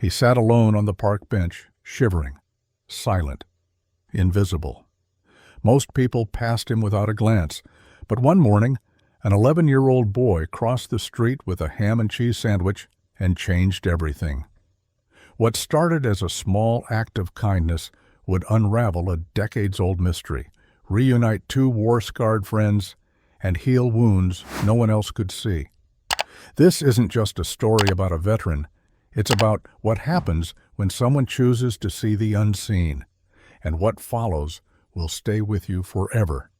He sat alone on the park bench, shivering, silent, invisible. Most people passed him without a glance, but one morning, an 11-year-old boy crossed the street with a ham and cheese sandwich and changed everything. What started as a small act of kindness would unravel a decades-old mystery, reunite two war-scarred friends, and heal wounds no one else could see. This isn't just a story about a veteran. It's about what happens when someone chooses to see the unseen, and what follows will stay with you forever.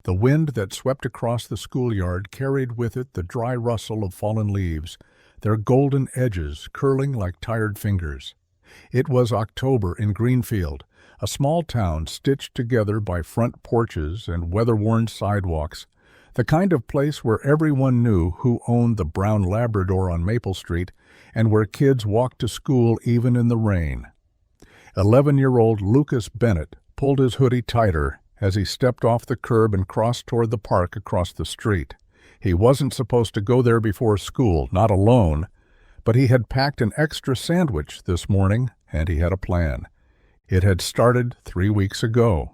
The wind that swept across the schoolyard carried with it the dry rustle of fallen leaves, their golden edges curling like tired fingers. It was October in Greenfield, a small town stitched together by front porches and weather-worn sidewalks, the kind of place where everyone knew who owned the brown Labrador on Maple Street and where kids walked to school even in the rain. 11-year-old Lucas Bennett pulled his hoodie tighter as he stepped off the curb and crossed toward the park across the street. He wasn't supposed to go there before school, not alone, but he had packed an extra sandwich this morning, and he had a plan. It had started 3 weeks ago.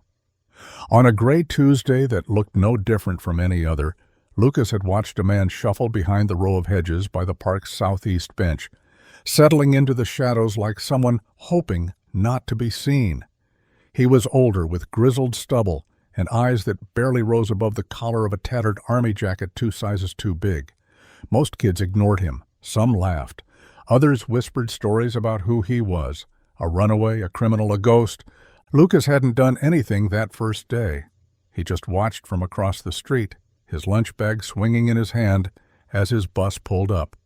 On a gray Tuesday that looked no different from any other, Lucas had watched a man shuffle behind the row of hedges by the park's southeast bench, settling into the shadows like someone hoping not to be seen. He was older, with grizzled stubble and eyes that barely rose above the collar of a tattered army jacket 2 sizes too big. Most kids ignored him. Some laughed. Others whispered stories about who he was, a runaway, a criminal, a ghost. Lucas hadn't done anything that first day. He just watched from across the street, his lunch bag swinging in his hand as his bus pulled up.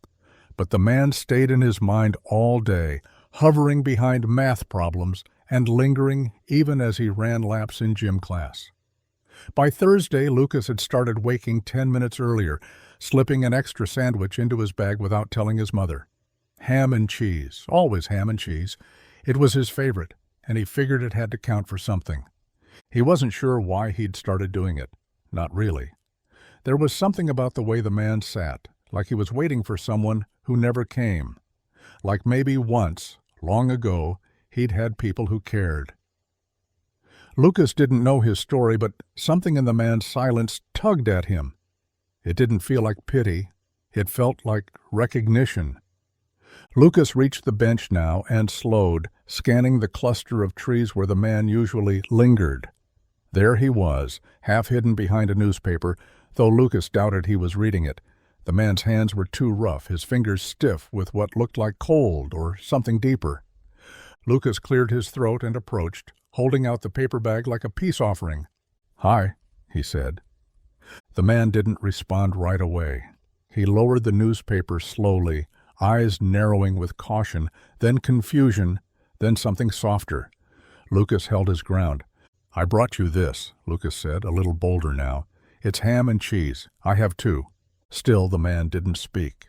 But the man stayed in his mind all day, hovering behind math problems and lingering even as he ran laps in gym class. By Thursday, Lucas had started waking 10 minutes earlier, slipping an extra sandwich into his bag without telling his mother. Ham and cheese, always ham and cheese. It was his favorite, and he figured it had to count for something. He wasn't sure why he'd started doing it. Not really. There was something about the way the man sat, like he was waiting for someone who never came. Like maybe once, long ago, he'd had people who cared. Lucas didn't know his story, but something in the man's silence tugged at him. It didn't feel like pity. It felt like recognition. Lucas reached the bench now and slowed, scanning the cluster of trees where the man usually lingered. There he was, half hidden behind a newspaper, though Lucas doubted he was reading it. The man's hands were too rough, his fingers stiff with what looked like cold or something deeper. Lucas cleared his throat and approached, holding out the paper bag like a peace offering. "Hi," he said. The man didn't respond right away. He lowered the newspaper slowly, eyes narrowing with caution, then confusion, then something softer. Lucas held his ground. "I brought you this," Lucas said, a little bolder now. "It's ham and cheese. I have 2. Still, the man didn't speak.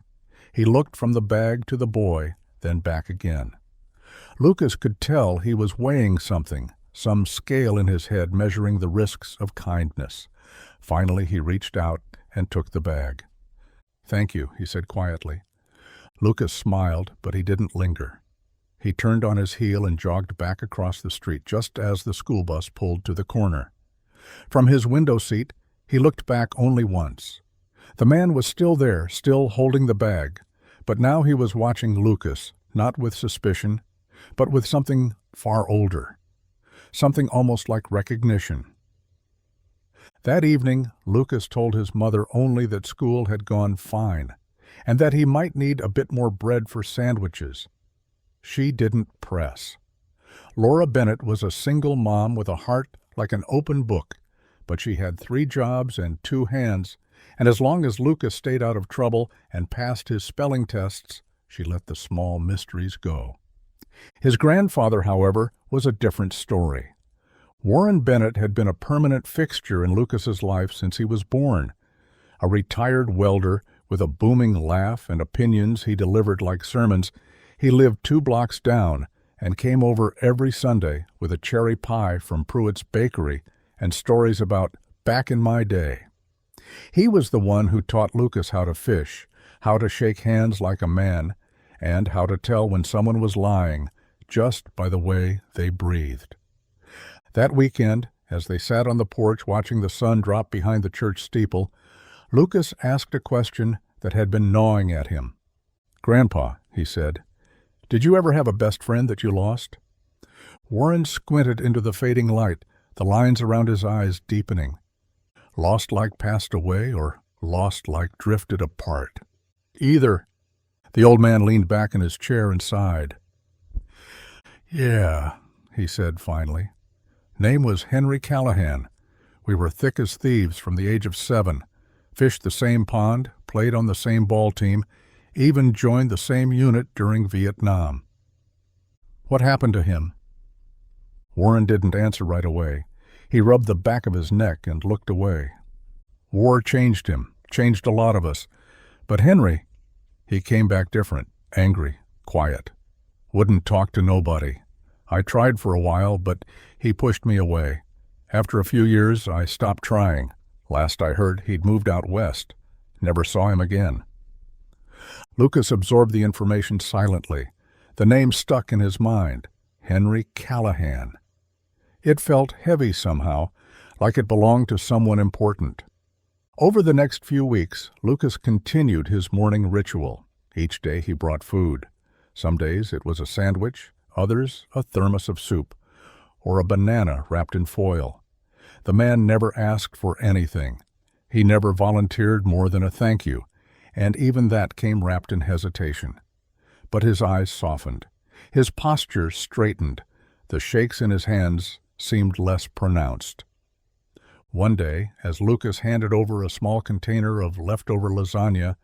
He looked from the bag to the boy, then back again. Lucas could tell he was weighing something, some scale in his head measuring the risks of kindness. Finally, he reached out and took the bag. "Thank you," he said quietly. Lucas smiled, but he didn't linger. He turned on his heel and jogged back across the street just as the school bus pulled to the corner. From his window seat, he looked back only once. The man was still there, still holding the bag, but now he was watching Lucas, not with suspicion, but with something far older, something almost like recognition. That evening, Lucas told his mother only that school had gone fine, and that he might need a bit more bread for sandwiches. She didn't press. Laura Bennett was a single mom with a heart like an open book, but she had 3 jobs and 2 hands, and as long as Lucas stayed out of trouble and passed his spelling tests, she let the small mysteries go. His grandfather, however, was a different story. Warren Bennett had been a permanent fixture in Lucas's life since he was born. A retired welder with a booming laugh and opinions he delivered like sermons, he lived 2 blocks down and came over every Sunday with a cherry pie from Pruitt's Bakery and stories about back in my day. He was the one who taught Lucas how to fish, how to shake hands like a man, and how to tell when someone was lying just by the way they breathed. That weekend, as they sat on the porch watching the sun drop behind the church steeple, Lucas asked a question that had been gnawing at him. "Grandpa," he said, "did you ever have a best friend that you lost?" Warren squinted into the fading light, the lines around his eyes deepening. Lost like passed away, or lost like drifted apart? Either. The old man leaned back in his chair and sighed. "Yeah," he said finally. "Name was Henry Callahan. We were thick as thieves from the age of 7, fished the same pond, played on the same ball team, even joined the same unit during Vietnam." "What happened to him?" Warren didn't answer right away. He rubbed the back of his neck and looked away. "War changed him, changed a lot of us. But Henry, he came back different, angry, quiet. Wouldn't talk to nobody. I tried for a while, but he pushed me away. After a few years, I stopped trying. Last I heard, he'd moved out west. Never saw him again." Lucas absorbed the information silently. The name stuck in his mind. Henry Callahan. It felt heavy somehow, like it belonged to someone important. Over the next few weeks, Lucas continued his morning ritual. Each day he brought food. Some days it was a sandwich, others a thermos of soup, or a banana wrapped in foil. The man never asked for anything. He never volunteered more than a thank you, and even that came wrapped in hesitation. But his eyes softened. His posture straightened. The shakes in his hands seemed less pronounced. One day, as Lucas handed over a small container of leftover lasagna,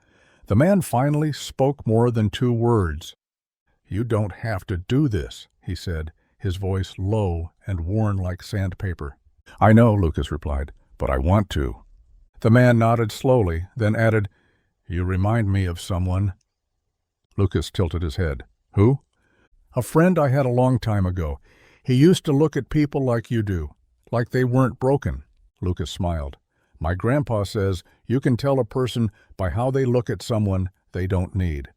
the man finally spoke more than 2 words. "You don't have to do this," he said, his voice low and worn like sandpaper. "I know," Lucas replied, "but I want to." The man nodded slowly, then added, "You remind me of someone." Lucas tilted his head. "Who?" "A friend I had a long time ago. He used to look at people like you do, like they weren't broken." Lucas smiled. "My grandpa says you can tell a person by how they look at someone they don't need."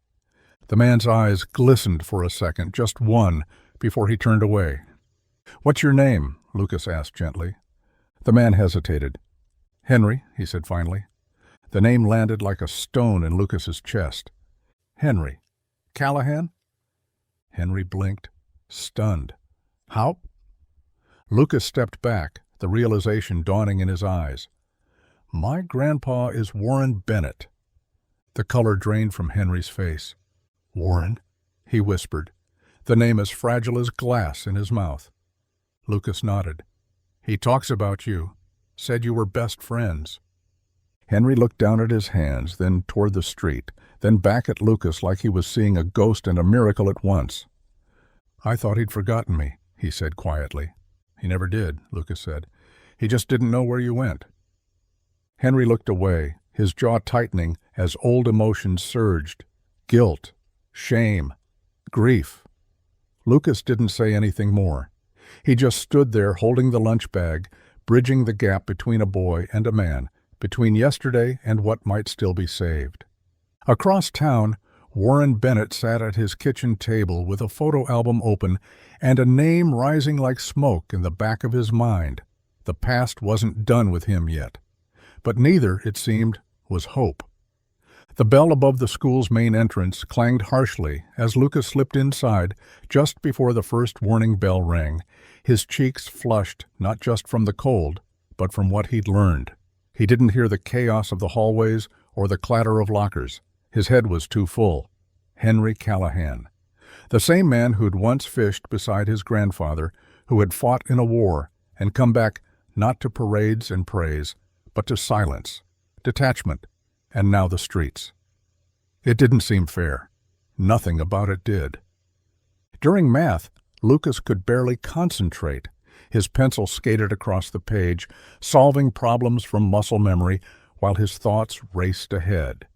The man's eyes glistened for a second, just one, before he turned away. "What's your name?" Lucas asked gently. The man hesitated. "Henry," he said finally. The name landed like a stone in Lucas's chest. "Henry. Callahan?" Henry blinked, stunned. "How?" Lucas stepped back, the realization dawning in his eyes. "My grandpa is Warren Bennett." The color drained from Henry's face. "Warren?" he whispered, the name as fragile as glass in his mouth. Lucas nodded. "He talks about you. Said you were best friends." Henry looked down at his hands, then toward the street, then back at Lucas like he was seeing a ghost and a miracle at once. "I thought he'd forgotten me," he said quietly. "He never did," Lucas said. "He just didn't know where you went." Henry looked away, his jaw tightening as old emotions surged. Guilt, shame, grief. Lucas didn't say anything more. He just stood there holding the lunch bag, bridging the gap between a boy and a man, between yesterday and what might still be saved. Across town, Warren Bennett sat at his kitchen table with a photo album open and a name rising like smoke in the back of his mind. The past wasn't done with him yet. But neither, it seemed, was hope. The bell above the school's main entrance clanged harshly as Lucas slipped inside just before the first warning bell rang, his cheeks flushed not just from the cold, but from what he'd learned. He didn't hear the chaos of the hallways or the clatter of lockers. His head was too full. Henry Callahan. The same man who'd once fished beside his grandfather, who had fought in a war and come back not to parades and praise, but to silence, detachment, and now the streets. It didn't seem fair. Nothing about it did. During math, Lucas could barely concentrate. His pencil skated across the page, solving problems from muscle memory, while his thoughts raced ahead.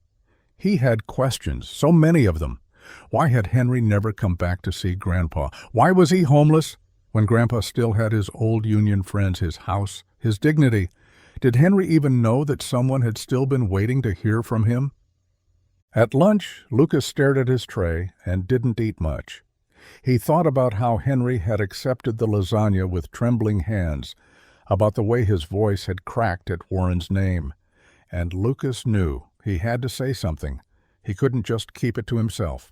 He had questions, so many of them. Why had Henry never come back to see Grandpa? Why was he homeless when Grandpa still had his old Union friends, his house, his dignity? Did Henry even know that someone had still been waiting to hear from him? At lunch, Lucas stared at his tray and didn't eat much. He thought about how Henry had accepted the lasagna with trembling hands, about the way his voice had cracked at Warren's name. And Lucas knew he had to say something. He couldn't just keep it to himself.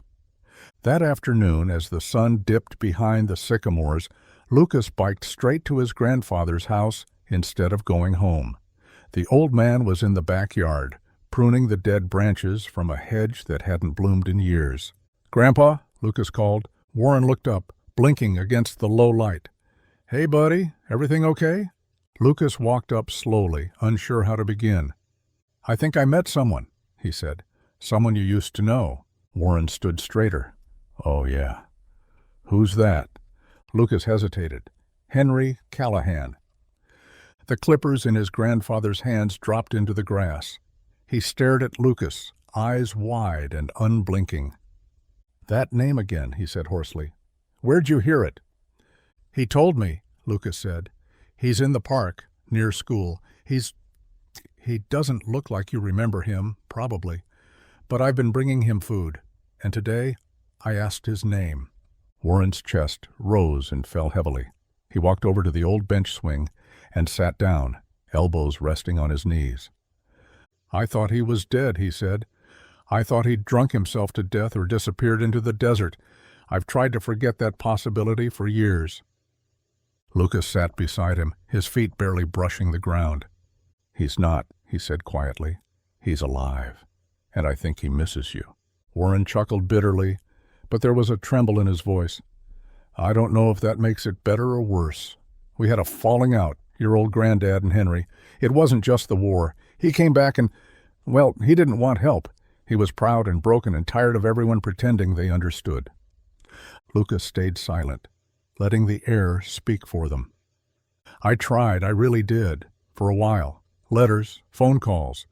That afternoon, as the sun dipped behind the sycamores, Lucas biked straight to his grandfather's house instead of going home. The old man was in the backyard, pruning the dead branches from a hedge that hadn't bloomed in years. "Grandpa," Lucas called. Warren looked up, blinking against the low light. "Hey, buddy, everything okay?" Lucas walked up slowly, unsure how to begin. "I think I met someone," he said. "Someone you used to know." Warren stood straighter. "Oh, yeah. Who's that?" Lucas hesitated. "Henry Callahan." The clippers in his grandfather's hands dropped into the grass. He stared at Lucas, eyes wide and unblinking. "That name again," he said hoarsely. "Where'd you hear it?" "He told me," Lucas said. "He's in the park, near school. He doesn't look like you remember him, probably. But I've been bringing him food, and today I asked his name." Warren's chest rose and fell heavily. He walked over to the old bench swing and sat down, elbows resting on his knees. "I thought he was dead," he said. "I thought he'd drunk himself to death or disappeared into the desert. I've tried to forget that possibility for years." Lucas sat beside him, his feet barely brushing the ground. "He's not," he said quietly. "He's alive, and I think he misses you." Warren chuckled bitterly, but there was a tremble in his voice. "I don't know if that makes it better or worse. We had a falling out, your old granddad and Henry. It wasn't just the war. He came back and, well, he didn't want help. He was proud and broken and tired of everyone pretending they understood." Lucas stayed silent, letting the air speak for them. "I tried, I really did, for a while. Letters, phone calls.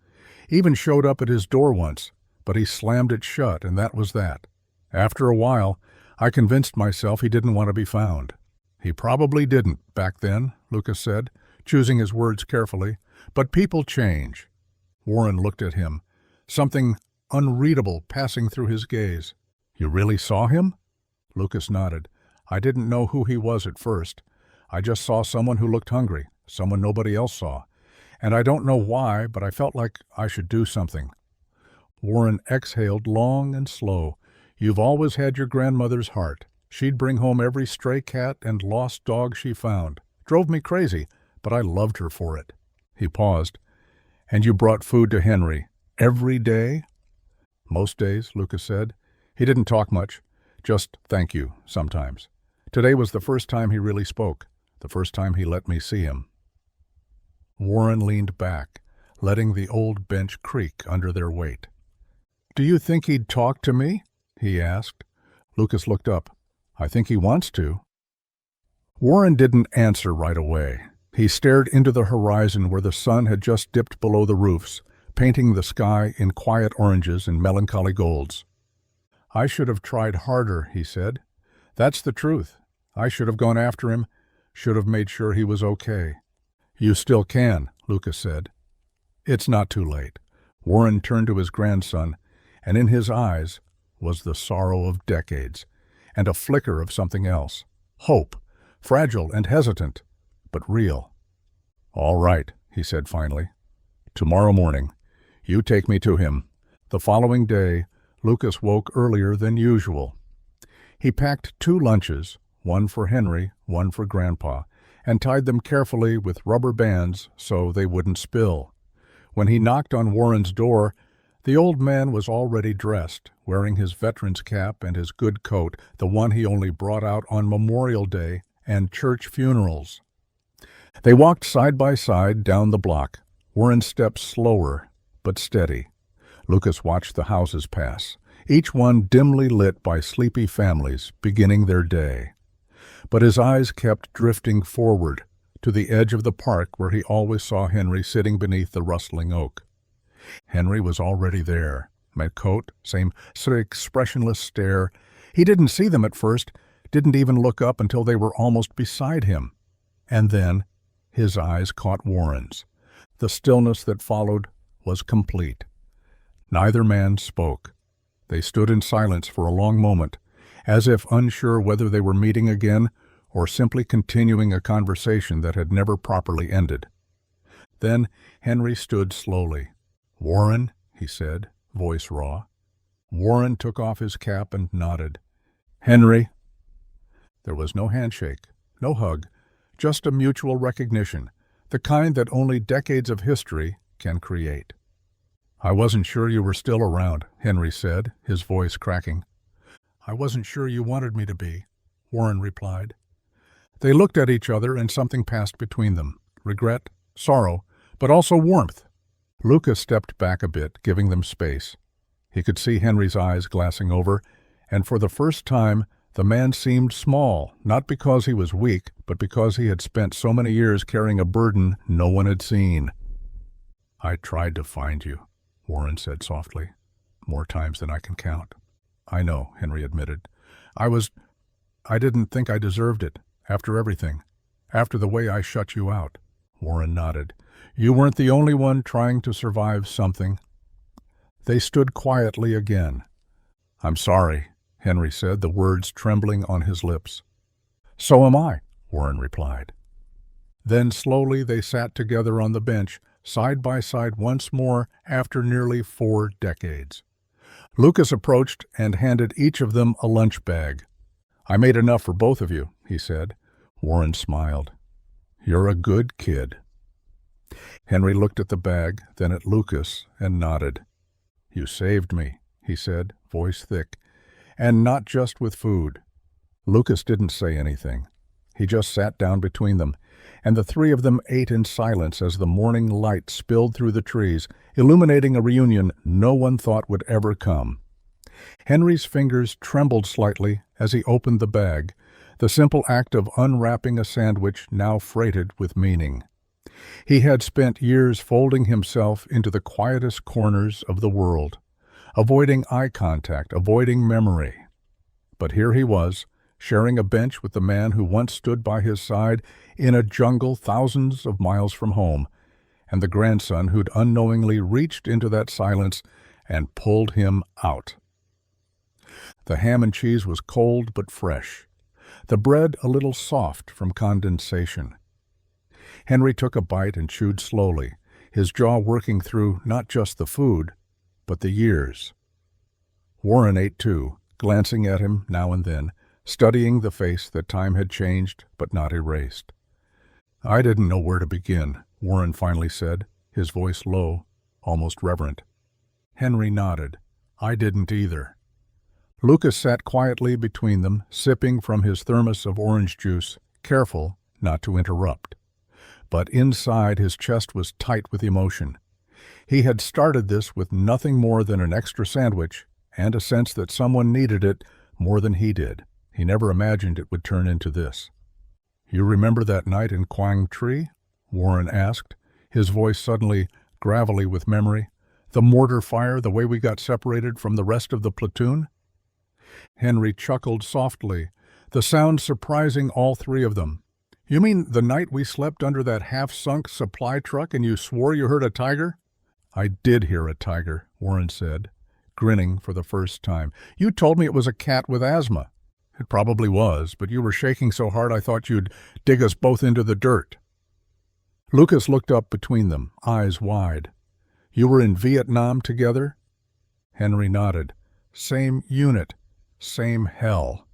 Even showed up at his door once, but he slammed it shut, and that was that. After a while, I convinced myself he didn't want to be found." "He probably didn't, back then," Lucas said, choosing his words carefully. "But people change." Warren looked at him, something unreadable passing through his gaze. "You really saw him?" Lucas nodded. "I didn't know who he was at first. I just saw someone who looked hungry, someone nobody else saw. And I don't know why, but I felt like I should do something." Warren exhaled long and slow. "You've always had your grandmother's heart. She'd bring home every stray cat and lost dog she found. Drove me crazy, but I loved her for it." He paused. "And you brought food to Henry every day?" "Most days," Lucas said. He didn't talk much, just thank you sometimes. Today was the first time he really spoke, the first time he let me see him. Warren leaned back, letting the old bench creak under their weight. "Do you think he'd talk to me?" he asked. Lucas looked up. "I think he wants to." Warren didn't answer right away. He stared into the horizon where the sun had just dipped below the roofs, painting the sky in quiet oranges and melancholy golds. "I should have tried harder," he said. "That's the truth. I should have gone after him, should have made sure he was okay." "You still can," Lucas said. "It's not too late." Warren turned to his grandson, and in his eyes was the sorrow of decades, and a flicker of something else. Hope, fragile and hesitant, but real. "All right," he said finally. "Tomorrow morning, you take me to him." The following day, Lucas woke earlier than usual. He packed 2 lunches, one for Henry, one for Grandpa, and tied them carefully with rubber bands so they wouldn't spill. When he knocked on Warren's door, the old man was already dressed, wearing his veteran's cap and his good coat, the one he only brought out on Memorial Day and church funerals. They walked side by side down the block, Warren's steps slower but steady. Lucas watched the houses pass, each one dimly lit by sleepy families beginning their day. But his eyes kept drifting forward, to the edge of the park where he always saw Henry sitting beneath the rustling oak. Henry was already there, my coat, same sort of expressionless stare. He didn't see them at first, didn't even look up until they were almost beside him. And then his eyes caught Warren's. The stillness that followed was complete. Neither man spoke. They stood in silence for a long moment, as if unsure whether they were meeting again or simply continuing a conversation that had never properly ended. Then Henry stood slowly. "Warren," he said, voice raw. Warren took off his cap and nodded. "Henry." There was no handshake, no hug, just a mutual recognition, the kind that only decades of history can create. "I wasn't sure you were still around," Henry said, his voice cracking. "I wasn't sure you wanted me to be," Warren replied. They looked at each other and something passed between them. Regret, sorrow, but also warmth. Lucas stepped back a bit, giving them space. He could see Henry's eyes glassing over, and for the first time the man seemed small, not because he was weak, but because he had spent so many years carrying a burden no one had seen. "I tried to find you," Warren said softly. "More times than I can count." "I know," Henry admitted. I didn't think I deserved it, after everything. After the way I shut you out." Warren nodded. "You weren't the only one trying to survive something." They stood quietly again. "I'm sorry," Henry said, the words trembling on his lips. "So am I," Warren replied. Then slowly they sat together on the bench, side by side once more after nearly 4 decades. Lucas approached and handed each of them a lunch bag. "I made enough for both of you," he said. Warren smiled. "You're a good kid." Henry looked at the bag, then at Lucas, and nodded. "You saved me," he said, voice thick, "and not just with food." Lucas didn't say anything. He just sat down between them, and the three of them ate in silence as the morning light spilled through the trees, illuminating a reunion no one thought would ever come. Henry's fingers trembled slightly as he opened the bag, the simple act of unwrapping a sandwich now freighted with meaning. He had spent years folding himself into the quietest corners of the world, avoiding eye contact, avoiding memory. But here he was, sharing a bench with the man who once stood by his side in a jungle thousands of miles from home, and the grandson who'd unknowingly reached into that silence and pulled him out. The ham and cheese was cold but fresh, the bread a little soft from condensation. Henry took a bite and chewed slowly, his jaw working through not just the food, but the years. Warren ate too, glancing at him now and then, studying the face that time had changed but not erased. "I didn't know where to begin," Warren finally said, his voice low, almost reverent. Henry nodded. "I didn't either." Lucas sat quietly between them, sipping from his thermos of orange juice, careful not to interrupt. But inside his chest was tight with emotion. He had started this with nothing more than an extra sandwich and a sense that someone needed it more than he did. He never imagined it would turn into this. "You remember that night in Quang Tri?" Warren asked, his voice suddenly gravelly with memory. "The mortar fire, the way we got separated from the rest of the platoon?" Henry chuckled softly, the sound surprising all three of them. "You mean the night we slept under that half-sunk supply truck and you swore you heard a tiger?" "I did hear a tiger," Warren said, grinning for the first time. "You told me it was a cat with asthma." "It probably was, but you were shaking so hard I thought you'd dig us both into the dirt." Lucas looked up between them, eyes wide. "You were in Vietnam together?" Henry nodded. "Same unit. Same hell."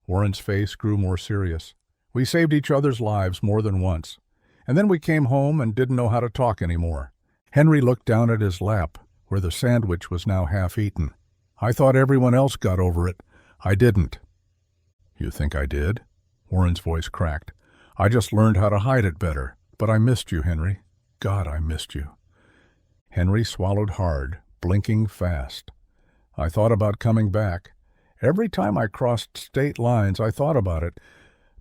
Warren's face grew more serious. "We saved each other's lives more than once. And then we came home and didn't know how to talk anymore." Henry looked down at his lap, where the sandwich was now half-eaten. "I thought everyone else got over it. I didn't." "You think I did?" Warren's voice cracked. "I just learned how to hide it better. But I missed you, Henry. God, I missed you." Henry swallowed hard, blinking fast. "I thought about coming back. Every time I crossed state lines, I thought about it.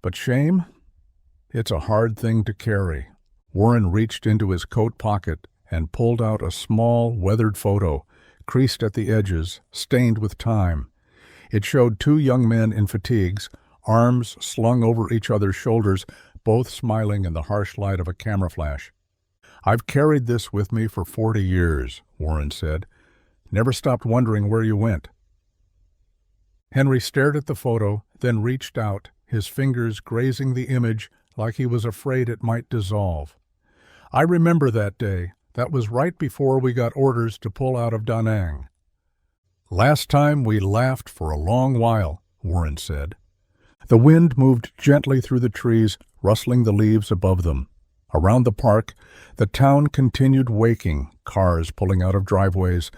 But shame? It's a hard thing to carry." Warren reached into his coat pocket and pulled out a small, weathered photo, creased at the edges, stained with time. It showed 2 young men in fatigues, arms slung over each other's shoulders, both smiling in the harsh light of a camera flash. "I've carried this with me for 40 years," Warren said. "Never stopped wondering where you went." Henry stared at the photo, then reached out, his fingers grazing the image like he was afraid it might dissolve. "I remember that day. That was right before we got orders to pull out of Da Nang. Last time we laughed for a long while," Warren said. The wind moved gently through the trees, rustling the leaves above them. Around the park, the town continued waking, cars pulling out of driveways,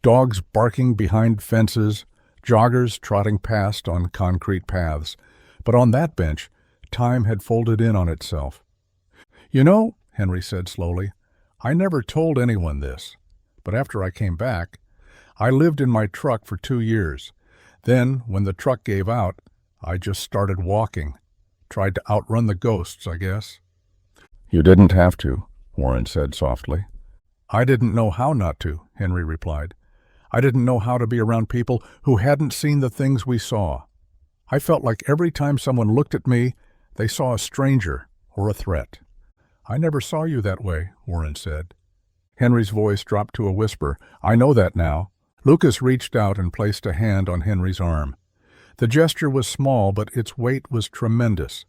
dogs barking behind fences, joggers trotting past on concrete paths. But on that bench, time had folded in on itself. "You know," Henry said slowly, "I never told anyone this, but after I came back, I lived in my truck for 2 years. Then, when the truck gave out, I just started walking. Tried to outrun the ghosts, I guess." "You didn't have to," Warren said softly. "I didn't know how not to," Henry replied. "I didn't know how to be around people who hadn't seen the things we saw. I felt like every time someone looked at me, they saw a stranger or a threat." "I never saw you that way," Warren said. Henry's voice dropped to a whisper. "I know that now." Lucas reached out and placed a hand on Henry's arm. The gesture was small, but its weight was tremendous.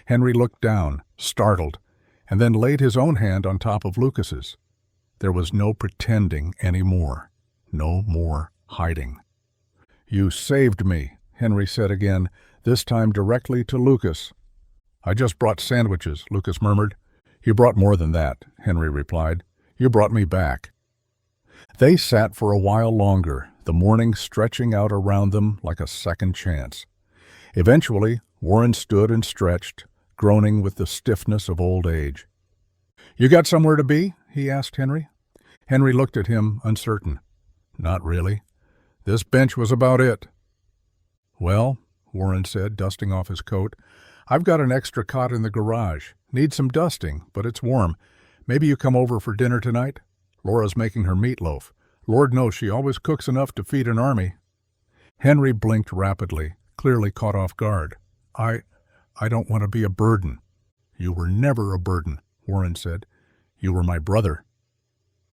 Henry looked down, startled, and then laid his own hand on top of Lucas's. There was no pretending anymore. No more hiding. "You saved me," Henry said again, this time directly to Lucas. "I just brought sandwiches," Lucas murmured. "You brought more than that," Henry replied. "You brought me back." They sat for a while longer, the morning stretching out around them like a second chance. Eventually, Warren stood and stretched, groaning with the stiffness of old age. "You got somewhere to be?" he asked Henry. Henry looked at him, uncertain. "Not really. This bench was about it." "Well," Warren said, dusting off his coat, "I've got an extra cot in the garage. Needs some dusting, but it's warm. Maybe you come over for dinner tonight? Laura's making her meatloaf. Lord knows she always cooks enough to feed an army." Henry blinked rapidly, clearly caught off guard. I don't want to be a burden." "You were never a burden," Warren said. "You were my brother."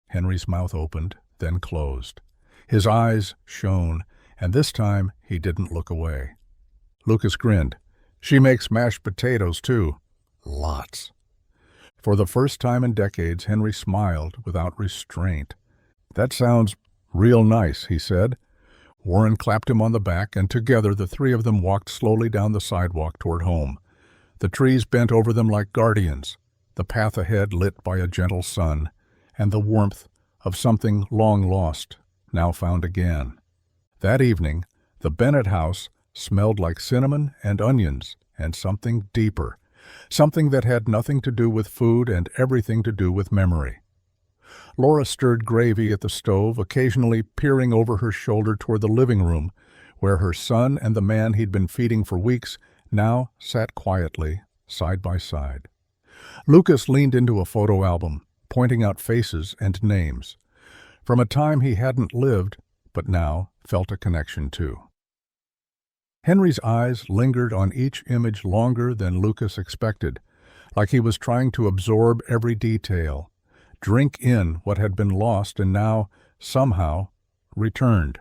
Henry's mouth opened, then closed. His eyes shone, and this time he didn't look away. Lucas grinned. "She makes mashed potatoes, too. Lots." For the first time in decades, Henry smiled without restraint. "That sounds real nice," he said. Warren clapped him on the back, and together the three of them walked slowly down the sidewalk toward home. The trees bent over them like guardians, the path ahead lit by a gentle sun, and the warmth of something long lost, now found again. That evening, the Bennett house smelled like cinnamon and onions and something deeper, something that had nothing to do with food and everything to do with memory. Laura stirred gravy at the stove, occasionally peering over her shoulder toward the living room, where her son and the man he'd been feeding for weeks now sat quietly, side by side. Lucas leaned into a photo album, pointing out faces and names, from a time he hadn't lived, but now felt a connection to. Henry's eyes lingered on each image longer than Lucas expected, like he was trying to absorb every detail, drink in what had been lost and now, somehow, returned.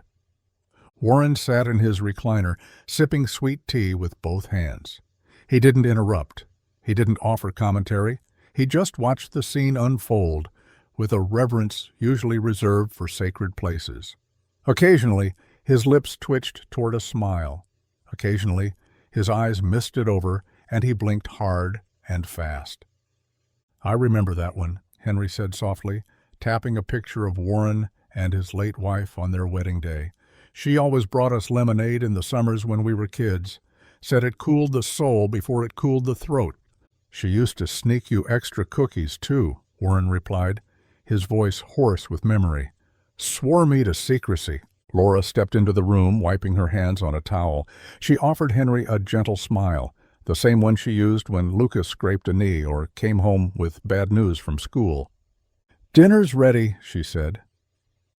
Warren sat in his recliner, sipping sweet tea with both hands. He didn't interrupt. He didn't offer commentary. He just watched the scene unfold with a reverence usually reserved for sacred places. Occasionally, his lips twitched toward a smile. Occasionally, his eyes misted over, and he blinked hard and fast. "I remember that one," Henry said softly, tapping a picture of Warren and his late wife on their wedding day. "She always brought us lemonade in the summers when we were kids. Said it cooled the soul before it cooled the throat." "She used to sneak you extra cookies, too," Warren replied, his voice hoarse with memory. "Swore me to secrecy." Laura stepped into the room, wiping her hands on a towel. She offered Henry a gentle smile, the same one she used when Lucas scraped a knee or came home with bad news from school. "Dinner's ready," she said.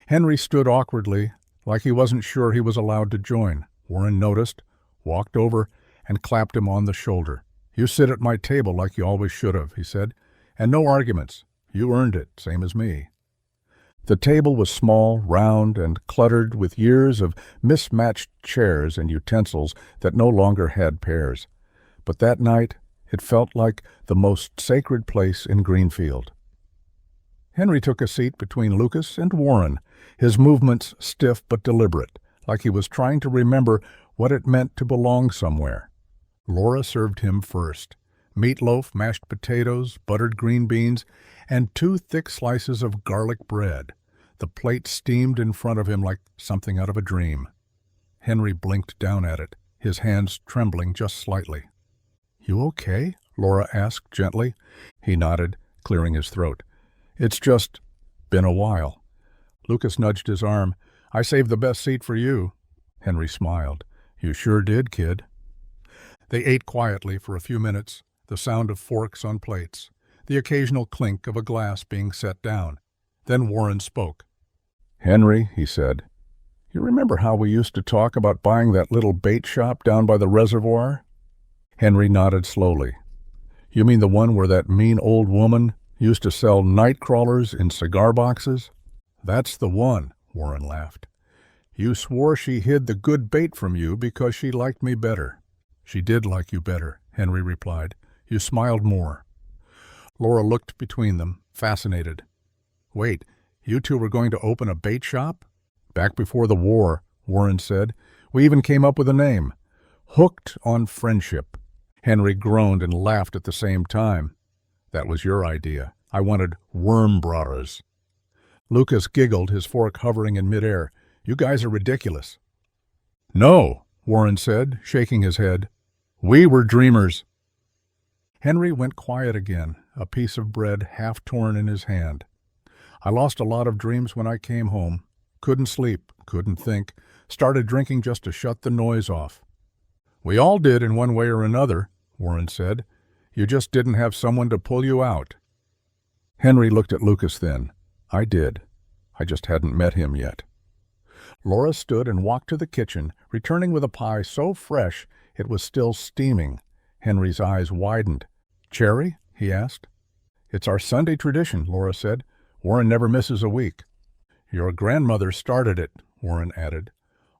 Henry stood awkwardly, like he wasn't sure he was allowed to join. Warren noticed, walked over, and clapped him on the shoulder. "You sit at my table like you always should have," he said. "And no arguments. You earned it, same as me." The table was small, round, and cluttered with years of mismatched chairs and utensils that no longer had pairs. But that night, it felt like the most sacred place in Greenfield. Henry took a seat between Lucas and Warren, his movements stiff but deliberate, like he was trying to remember what it meant to belong somewhere. Laura served him first. Meatloaf, mashed potatoes, buttered green beans, and 2 thick slices of garlic bread. The plate steamed in front of him like something out of a dream. Henry blinked down at it, his hands trembling just slightly. "You okay?" Laura asked gently. He nodded, clearing his throat. "It's just been a while." Lucas nudged his arm. "I saved the best seat for you." Henry smiled. "You sure did, kid." They ate quietly for a few minutes, the sound of forks on plates, the occasional clink of a glass being set down. Then Warren spoke. "Henry," he said, "you remember how we used to talk about buying that little bait shop down by the reservoir?" Henry nodded slowly. "You mean the one where that mean old woman used to sell night crawlers in cigar boxes?" "That's the one," Warren laughed. "You swore she hid the good bait from you because she liked me better." "She did like you better," Henry replied. "You smiled more." Laura looked between them, fascinated. "Wait, you two were going to open a bait shop?" "Back before the war," Warren said. "We even came up with a name. Hooked on Friendship." Henry groaned and laughed at the same time. "That was your idea. I wanted Worm Brothers." Lucas giggled, his fork hovering in midair. "You guys are ridiculous." "No," Warren said, shaking his head. "We were dreamers." Henry went quiet again, a piece of bread half torn in his hand. "I lost a lot of dreams when I came home. Couldn't sleep, couldn't think. Started drinking just to shut the noise off." "We all did in one way or another," Warren said. "You just didn't have someone to pull you out." Henry looked at Lucas then. "I did. I just hadn't met him yet." Laura stood and walked to the kitchen, returning with a pie so fresh it was still steaming. Henry's eyes widened. "Cherry?" he asked. "It's our Sunday tradition," Laura said. "Warren never misses a week." "Your grandmother started it," Warren added.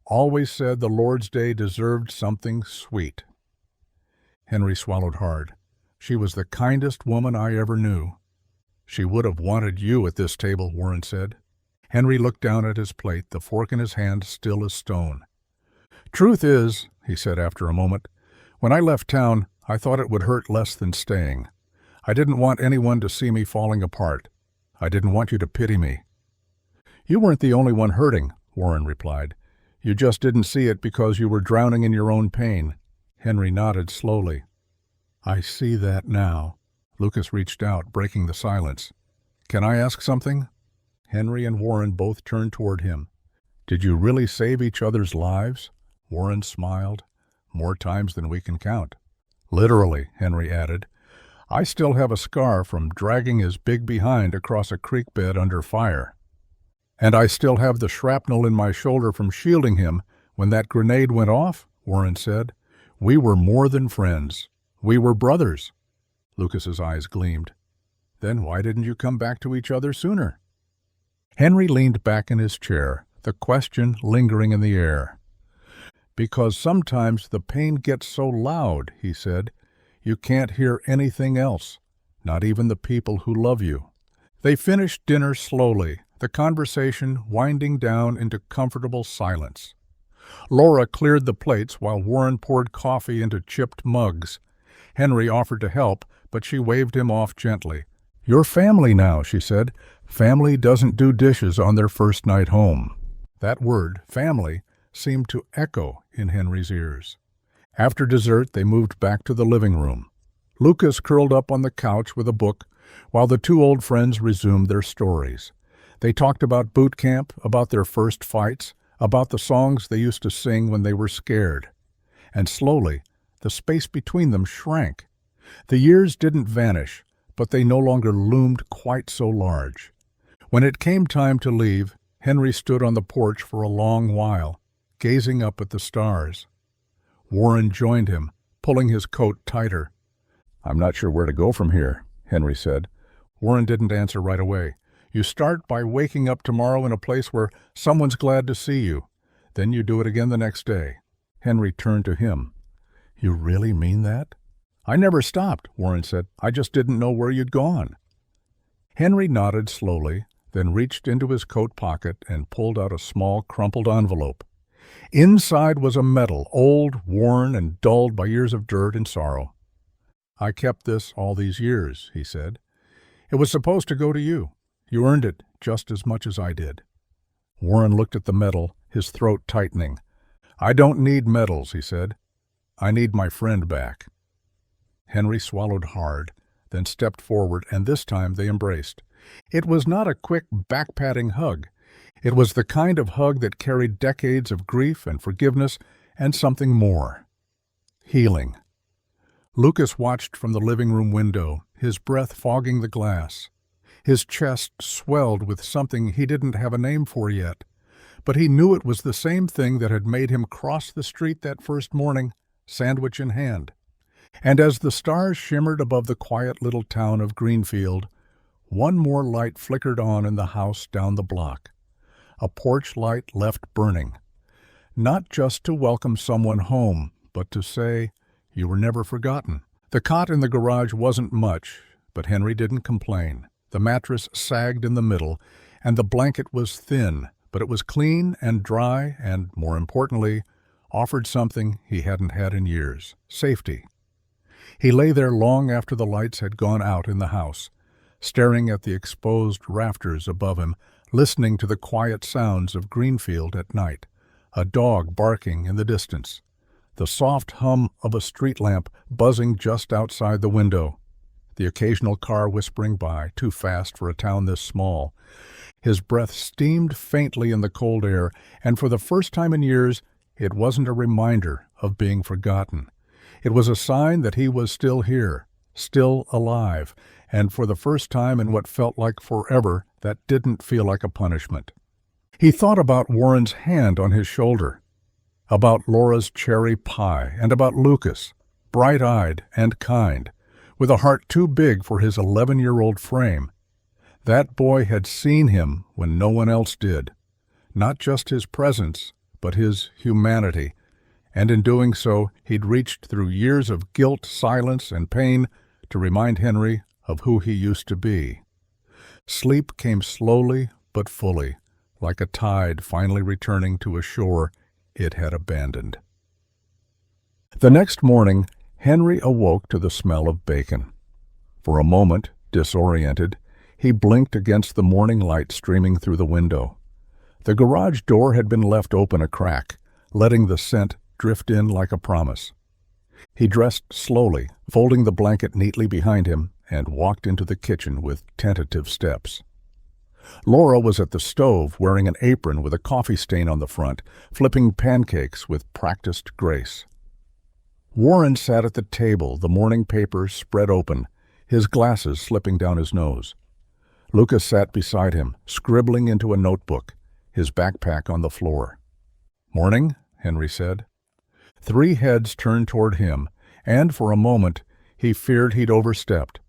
"Always said the Lord's Day deserved something sweet." Henry swallowed hard. "She was the kindest woman I ever knew." "She would have wanted you at this table," Warren said. Henry looked down at his plate, the fork in his hand still as stone. "Truth is," he said after a moment, "when I left town, I thought it would hurt less than staying. I didn't want anyone to see me falling apart. I didn't want you to pity me." "You weren't the only one hurting," Warren replied. "You just didn't see it because you were drowning in your own pain." Henry nodded slowly. "I see that now." Lucas reached out, breaking the silence. "Can I ask something?" Henry and Warren both turned toward him. "Did you really save each other's lives?" Warren smiled. "More times than we can count." "Literally," Henry added. "I still have a scar from dragging his big behind across a creek bed under fire. And I still have the shrapnel in my shoulder from shielding him when that grenade went off," Warren said. "We were more than friends. We were brothers." Lucas's eyes gleamed. "Then why didn't you come back to each other sooner?" Henry leaned back in his chair, the question lingering in the air. "Because sometimes the pain gets so loud," he said, "you can't hear anything else, not even the people who love you." They finished dinner slowly, the conversation winding down into comfortable silence. Laura cleared the plates while Warren poured coffee into chipped mugs. Henry offered to help, but she waved him off gently. "You're family now," she said. "Family doesn't do dishes on their first night home." That word, family, seemed to echo in Henry's ears. After dessert, they moved back to the living room. Lucas curled up on the couch with a book, while the two old friends resumed their stories. They talked about boot camp, about their first fights, about the songs they used to sing when they were scared. And slowly, the space between them shrank. The years didn't vanish, but they no longer loomed quite so large. When it came time to leave, Henry stood on the porch for a long while, gazing up at the stars. Warren joined him, pulling his coat tighter. "I'm not sure where to go from here," Henry said. Warren didn't answer right away. You start by waking up tomorrow in a place where someone's glad to see you. Then you do it again the next day. Henry turned to him. You really mean that? I never stopped, Warren said. I just didn't know where you'd gone. Henry nodded slowly, then reached into his coat pocket and pulled out a small, crumpled envelope. Inside was a medal, old, worn, and dulled by years of dirt and sorrow. I kept this all these years, he said. It was supposed to go to you. You earned it just as much as I did. Warren looked at the medal, his throat tightening. I don't need medals, he said. I need my friend back. Henry swallowed hard, then stepped forward, and this time they embraced. It was not a quick, back-patting hug. It was the kind of hug that carried decades of grief and forgiveness and something more. Healing. Lucas watched from the living room window, his breath fogging the glass. His chest swelled with something he didn't have a name for yet, but he knew it was the same thing that had made him cross the street that first morning, sandwich in hand. And as the stars shimmered above the quiet little town of Greenfield, one more light flickered on in the house down the block. A porch light left burning, not just to welcome someone home, but to say, you were never forgotten. The cot in the garage wasn't much, but Henry didn't complain. The mattress sagged in the middle, and the blanket was thin, but it was clean and dry and, more importantly, offered something he hadn't had in years, safety. He lay there long after the lights had gone out in the house, staring at the exposed rafters above him, listening to the quiet sounds of Greenfield at night, a dog barking in the distance, the soft hum of a street lamp buzzing just outside the window, the occasional car whispering by, too fast for a town this small. His breath steamed faintly in the cold air, and for the first time in years, it wasn't a reminder of being forgotten. It was a sign that he was still here, still alive, and for the first time in what felt like forever, that didn't feel like a punishment. He thought about Warren's hand on his shoulder, about Laura's cherry pie, and about Lucas, bright-eyed and kind, with a heart too big for his 11-year-old frame. That boy had seen him when no one else did, not just his presence, but his humanity, and in doing so he'd reached through years of guilt, silence, and pain to remind Henry of who he used to be. Sleep came slowly but fully, like a tide finally returning to a shore it had abandoned. The next morning, Henry awoke to the smell of bacon. For a moment, disoriented, he blinked against the morning light streaming through the window. The garage door had been left open a crack, letting the scent drift in like a promise. He dressed slowly, folding the blanket neatly behind him, and walked into the kitchen with tentative steps. Laura was at the stove wearing an apron with a coffee stain on the front, flipping pancakes with practiced grace. Warren sat at the table, the morning paper spread open, his glasses slipping down his nose. Lucas sat beside him, scribbling into a notebook, his backpack on the floor. "Morning," Henry said. 3 heads turned toward him, and for a moment he feared he'd overstepped.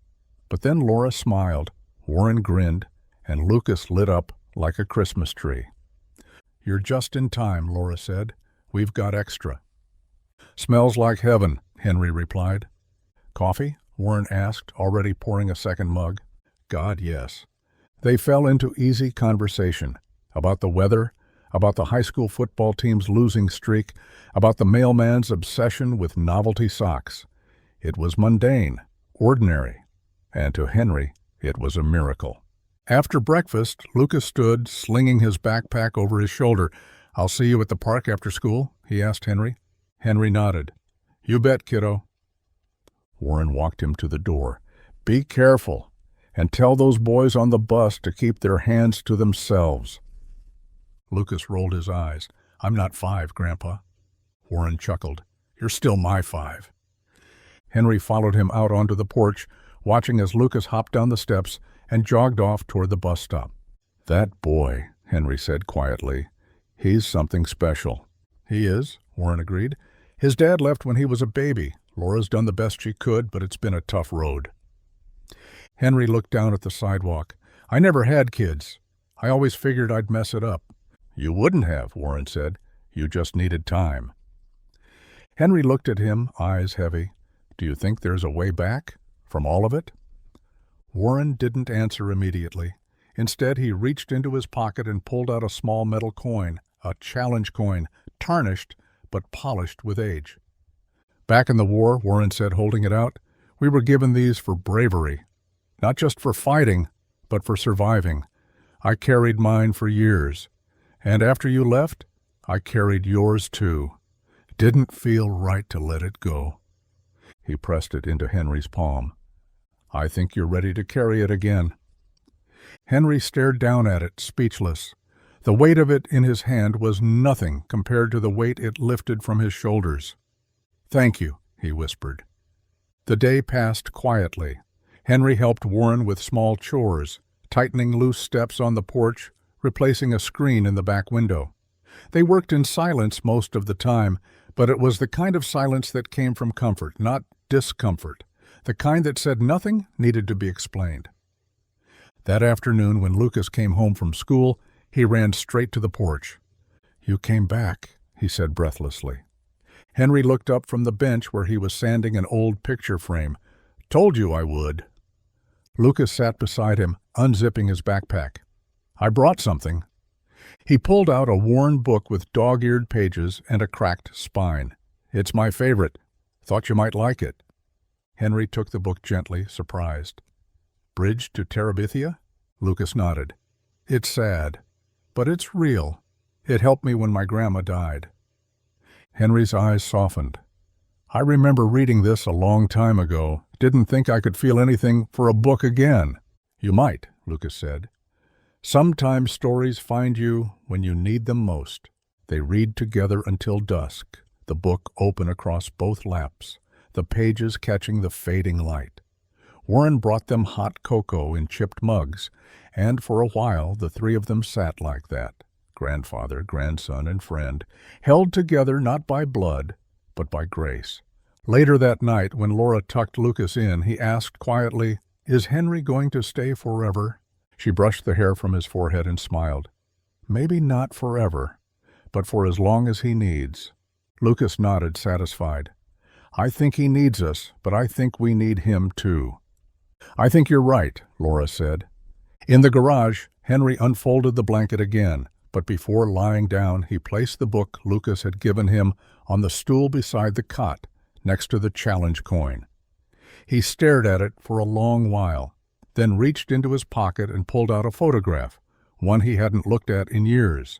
But then Laura smiled, Warren grinned, and Lucas lit up like a Christmas tree. "You're just in time," Laura said. "We've got extra." "Smells like heaven," Henry replied. "Coffee?" Warren asked, already pouring a second mug. "God, yes." They fell into easy conversation about the weather, about the high school football team's losing streak, about the mailman's obsession with novelty socks. It was mundane, ordinary, and to Henry it was a miracle. After breakfast, Lucas stood, slinging his backpack over his shoulder. "I'll see you at the park after school?" he asked Henry. Henry nodded. "You bet, kiddo." Warren walked him to the door. "Be careful, and tell those boys on the bus to keep their hands to themselves." Lucas rolled his eyes. "I'm not 5, Grandpa." Warren chuckled. "You're still my 5. Henry followed him out onto the porch, watching as Lucas hopped down the steps and jogged off toward the bus stop. "That boy," Henry said quietly. "He's something special." "He is," Warren agreed. "His dad left when he was a baby. Laura's done the best she could, but it's been a tough road." Henry looked down at the sidewalk. I never had kids. I always figured I'd mess it up. You wouldn't have, Warren said. You just needed time. Henry looked at him, eyes heavy. Do you think there's a way back? From all of it? Warren didn't answer immediately. Instead, he reached into his pocket and pulled out a small metal coin, a challenge coin, tarnished but polished with age. Back in the war, Warren said, holding it out, we were given these for bravery. Not just for fighting, but for surviving. I carried mine for years. And after you left, I carried yours too. Didn't feel right to let it go. He pressed it into Henry's palm. I think you're ready to carry it again. Henry stared down at it, speechless. The weight of it in his hand was nothing compared to the weight it lifted from his shoulders. Thank you, he whispered. The day passed quietly. Henry helped Warren with small chores, tightening loose steps on the porch, replacing a screen in the back window. They worked in silence most of the time, but it was the kind of silence that came from comfort, not discomfort, the kind that said nothing needed to be explained. That afternoon, when Lucas came home from school, he ran straight to the porch. You came back, he said breathlessly. Henry looked up from the bench where he was sanding an old picture frame. Told you I would. Lucas sat beside him, unzipping his backpack. I brought something. He pulled out a worn book with dog-eared pages and a cracked spine. It's my favorite. Thought you might like it. Henry took the book gently, surprised. Bridge to Terabithia? Lucas nodded. It's sad, but it's real. It helped me when my grandma died. Henry's eyes softened. I remember reading this a long time ago. Didn't think I could feel anything for a book again. You might, Lucas said. Sometimes stories find you when you need them most. They read together until dusk, the book open across both laps, the pages catching the fading light. Warren brought them hot cocoa in chipped mugs, and for a while the three of them sat like that, grandfather, grandson, and friend, held together not by blood, but by grace. Later that night, when Laura tucked Lucas in, he asked quietly, Is Henry going to stay forever? She brushed the hair from his forehead and smiled. Maybe not forever, but for as long as he needs. Lucas nodded, satisfied. I think he needs us, but I think we need him too. I think you're right, Laura said. In the garage, Henry unfolded the blanket again, but before lying down, he placed the book Lucas had given him on the stool beside the cot, next to the challenge coin. He stared at it for a long while, then reached into his pocket and pulled out a photograph, one he hadn't looked at in years.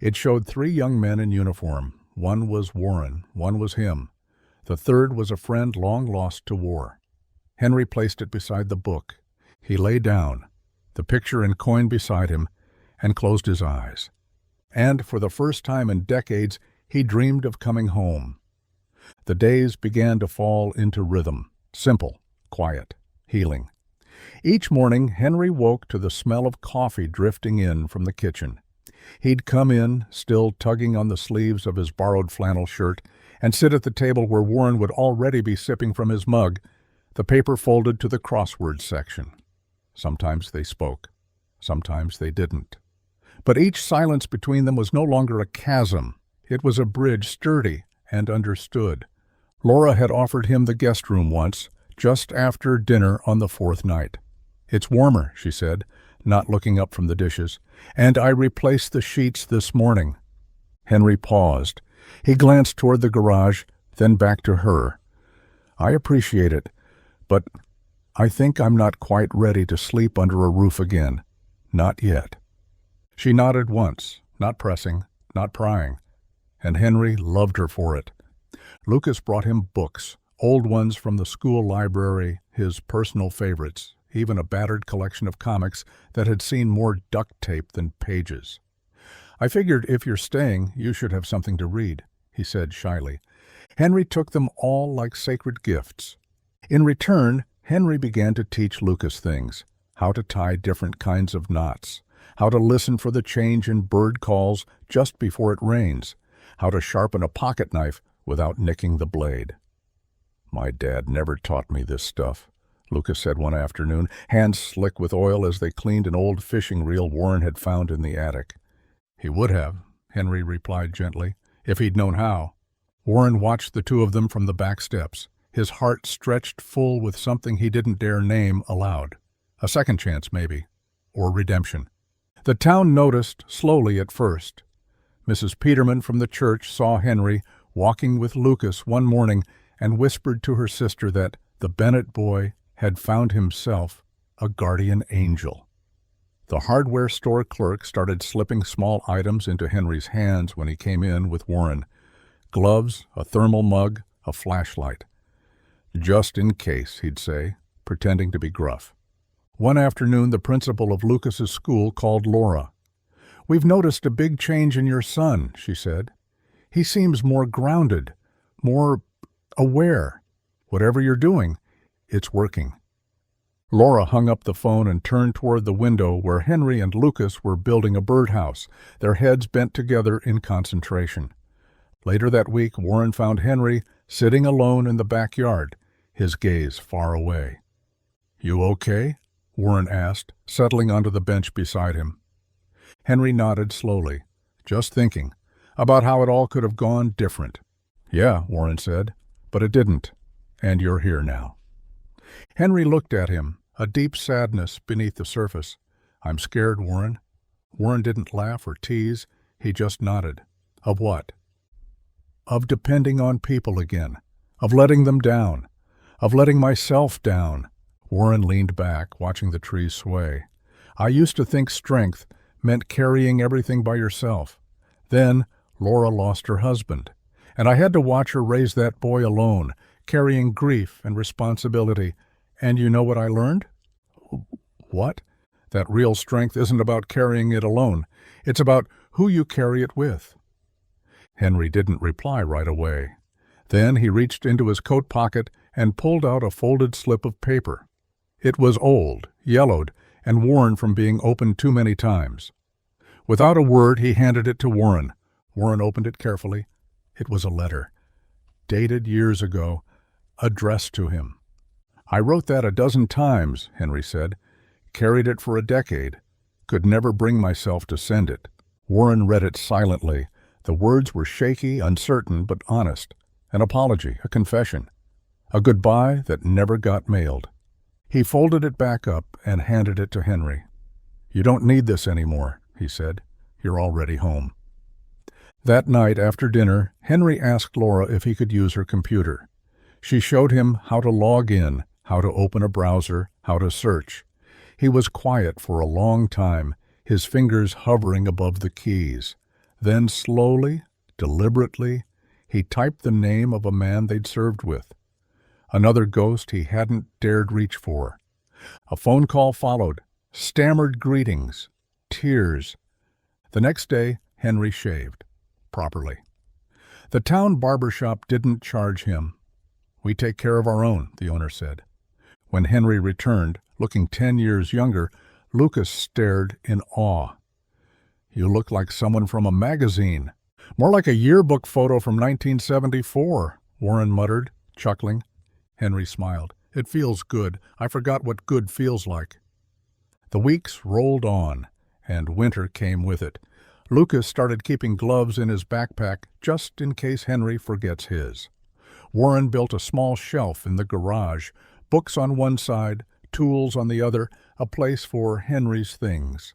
It showed three young men in uniform. One was Warren, one was him. The third was a friend long lost to war. Henry placed it beside the book. He lay down, the picture and coin beside him, and closed his eyes. And for the first time in decades, he dreamed of coming home. The days began to fall into rhythm, simple, quiet, healing. Each morning, Henry woke to the smell of coffee drifting in from the kitchen. He'd come in, still tugging on the sleeves of his borrowed flannel shirt, and sit at the table where Warren would already be sipping from his mug, the paper folded to the crossword section. Sometimes they spoke. Sometimes they didn't. But each silence between them was no longer a chasm. It was a bridge sturdy and understood. Laura had offered him the guest room once, just after dinner on the fourth night. It's warmer, she said, not looking up from the dishes, and I replaced the sheets this morning. Henry paused. He glanced toward the garage, then back to her. I appreciate it, but I think I'm not quite ready to sleep under a roof again. Not yet. She nodded once, not pressing, not prying, and Henry loved her for it. Lucas brought him books, old ones from the school library, his personal favorites, even a battered collection of comics that had seen more duct tape than pages. I figured if you're staying, you should have something to read, he said shyly. Henry took them all like sacred gifts. In return, Henry began to teach Lucas things, how to tie different kinds of knots, how to listen for the change in bird calls just before it rains, how to sharpen a pocket knife without nicking the blade. My dad never taught me this stuff, Lucas said one afternoon, hands slick with oil as they cleaned an old fishing reel Warren had found in the attic. He would have, Henry replied gently, if he'd known how. Warren watched the two of them from the back steps, his heart stretched full with something he didn't dare name aloud. A second chance, maybe, or redemption. The town noticed, slowly at first. Mrs. Peterman from the church saw Henry walking with Lucas one morning and whispered to her sister that the Bennett boy had found himself a guardian angel. The hardware store clerk started slipping small items into Henry's hands when he came in with Warren. Gloves, a thermal mug, a flashlight. Just in case, he'd say, pretending to be gruff. One afternoon, the principal of Lucas's school called Laura. "We've noticed a big change in your son," she said. "He seems more grounded, more aware. Whatever you're doing, it's working." Laura hung up the phone and turned toward the window where Henry and Lucas were building a birdhouse, their heads bent together in concentration. Later that week, Warren found Henry sitting alone in the backyard, his gaze far away. "You okay?" Warren asked, settling onto the bench beside him. Henry nodded slowly, just thinking about how it all could have gone different. "Yeah," Warren said, "but it didn't, and you're here now." Henry looked at him, a deep sadness beneath the surface. "I'm scared, Warren." Warren didn't laugh or tease, he just nodded. "Of what?" "Of depending on people again, of letting them down, of letting myself down." Warren leaned back, watching the trees sway. "I used to think strength meant carrying everything by yourself. Then Laura lost her husband, and I had to watch her raise that boy alone, carrying grief and responsibility. And you know what I learned?" "What?" "That real strength isn't about carrying it alone. It's about who you carry it with." Henry didn't reply right away. Then he reached into his coat pocket and pulled out a folded slip of paper. It was old, yellowed, and worn from being opened too many times. Without a word, he handed it to Warren. Warren opened it carefully. It was a letter, dated years ago, addressed to him. "I wrote that a dozen times," Henry said. "Carried it for a decade. Could never bring myself to send it." Warren read it silently. The words were shaky, uncertain, but honest. An apology, a confession. A goodbye that never got mailed. He folded it back up and handed it to Henry. "You don't need this anymore," he said. "You're already home." That night after dinner, Henry asked Laura if he could use her computer. She showed him how to log in, how to open a browser, how to search. He was quiet for a long time, his fingers hovering above the keys. Then slowly, deliberately, he typed the name of a man they'd served with. Another ghost he hadn't dared reach for. A phone call followed, stammered greetings, tears. The next day, Henry shaved, properly. The town barber shop didn't charge him. "We take care of our own," the owner said. When Henry returned, looking 10 years younger, Lucas stared in awe. "You look like someone from a magazine. More like a yearbook photo from 1974, Warren muttered, chuckling. Henry smiled. "It feels good. I forgot what good feels like." The weeks rolled on, and winter came with it. Lucas started keeping gloves in his backpack just in case Henry forgets his. Warren built a small shelf in the garage, books on one side, tools on the other, a place for Henry's things.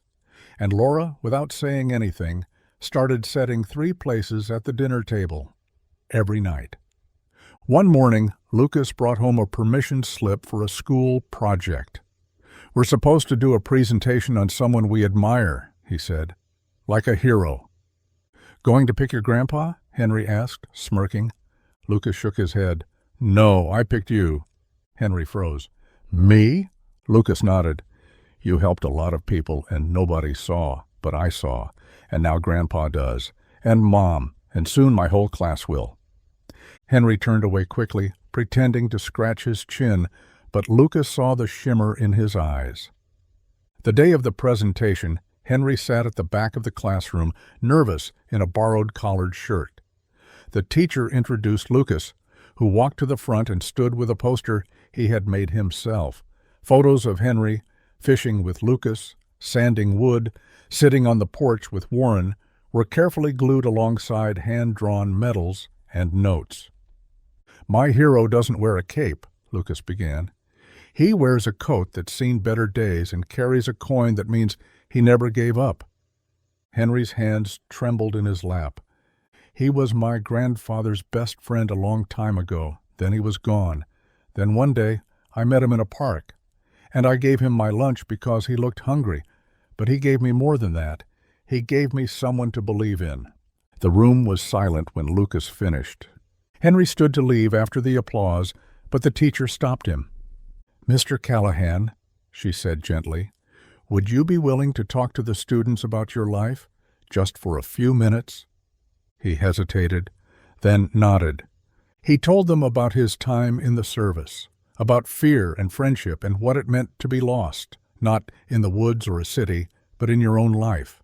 And Laura, without saying anything, started setting 3 places at the dinner table every night. One morning, Lucas brought home a permission slip for a school project. "We're supposed to do a presentation on someone we admire," he said. "Like a hero." "Going to pick your grandpa?" Henry asked, smirking. Lucas shook his head. "No, I picked you." Henry froze. "Me?" Lucas nodded. "You helped a lot of people and nobody saw, but I saw, and now Grandpa does, and Mom, and soon my whole class will." Henry turned away quickly, pretending to scratch his chin, but Lucas saw the shimmer in his eyes. The day of the presentation, Henry sat at the back of the classroom, nervous in a borrowed collared shirt. The teacher introduced Lucas, who walked to the front and stood with a poster, he had made himself. Photos of Henry fishing with Lucas, sanding wood, sitting on the porch with Warren were carefully glued alongside hand-drawn medals and notes. "My hero doesn't wear a cape," Lucas began. "He wears a coat that's seen better days and carries a coin that means he never gave up." Henry's hands trembled in his lap. "He was my grandfather's best friend a long time ago. Then he was gone. Then one day I met him in a park, and I gave him my lunch because he looked hungry. But he gave me more than that. He gave me someone to believe in." The room was silent when Lucas finished. Henry stood to leave after the applause, but the teacher stopped him. "Mr. Callahan," she said gently, "would you be willing to talk to the students about your life, just for a few minutes?" He hesitated, then nodded. He told them about his time in the service, about fear and friendship and what it meant to be lost, not in the woods or a city, but in your own life.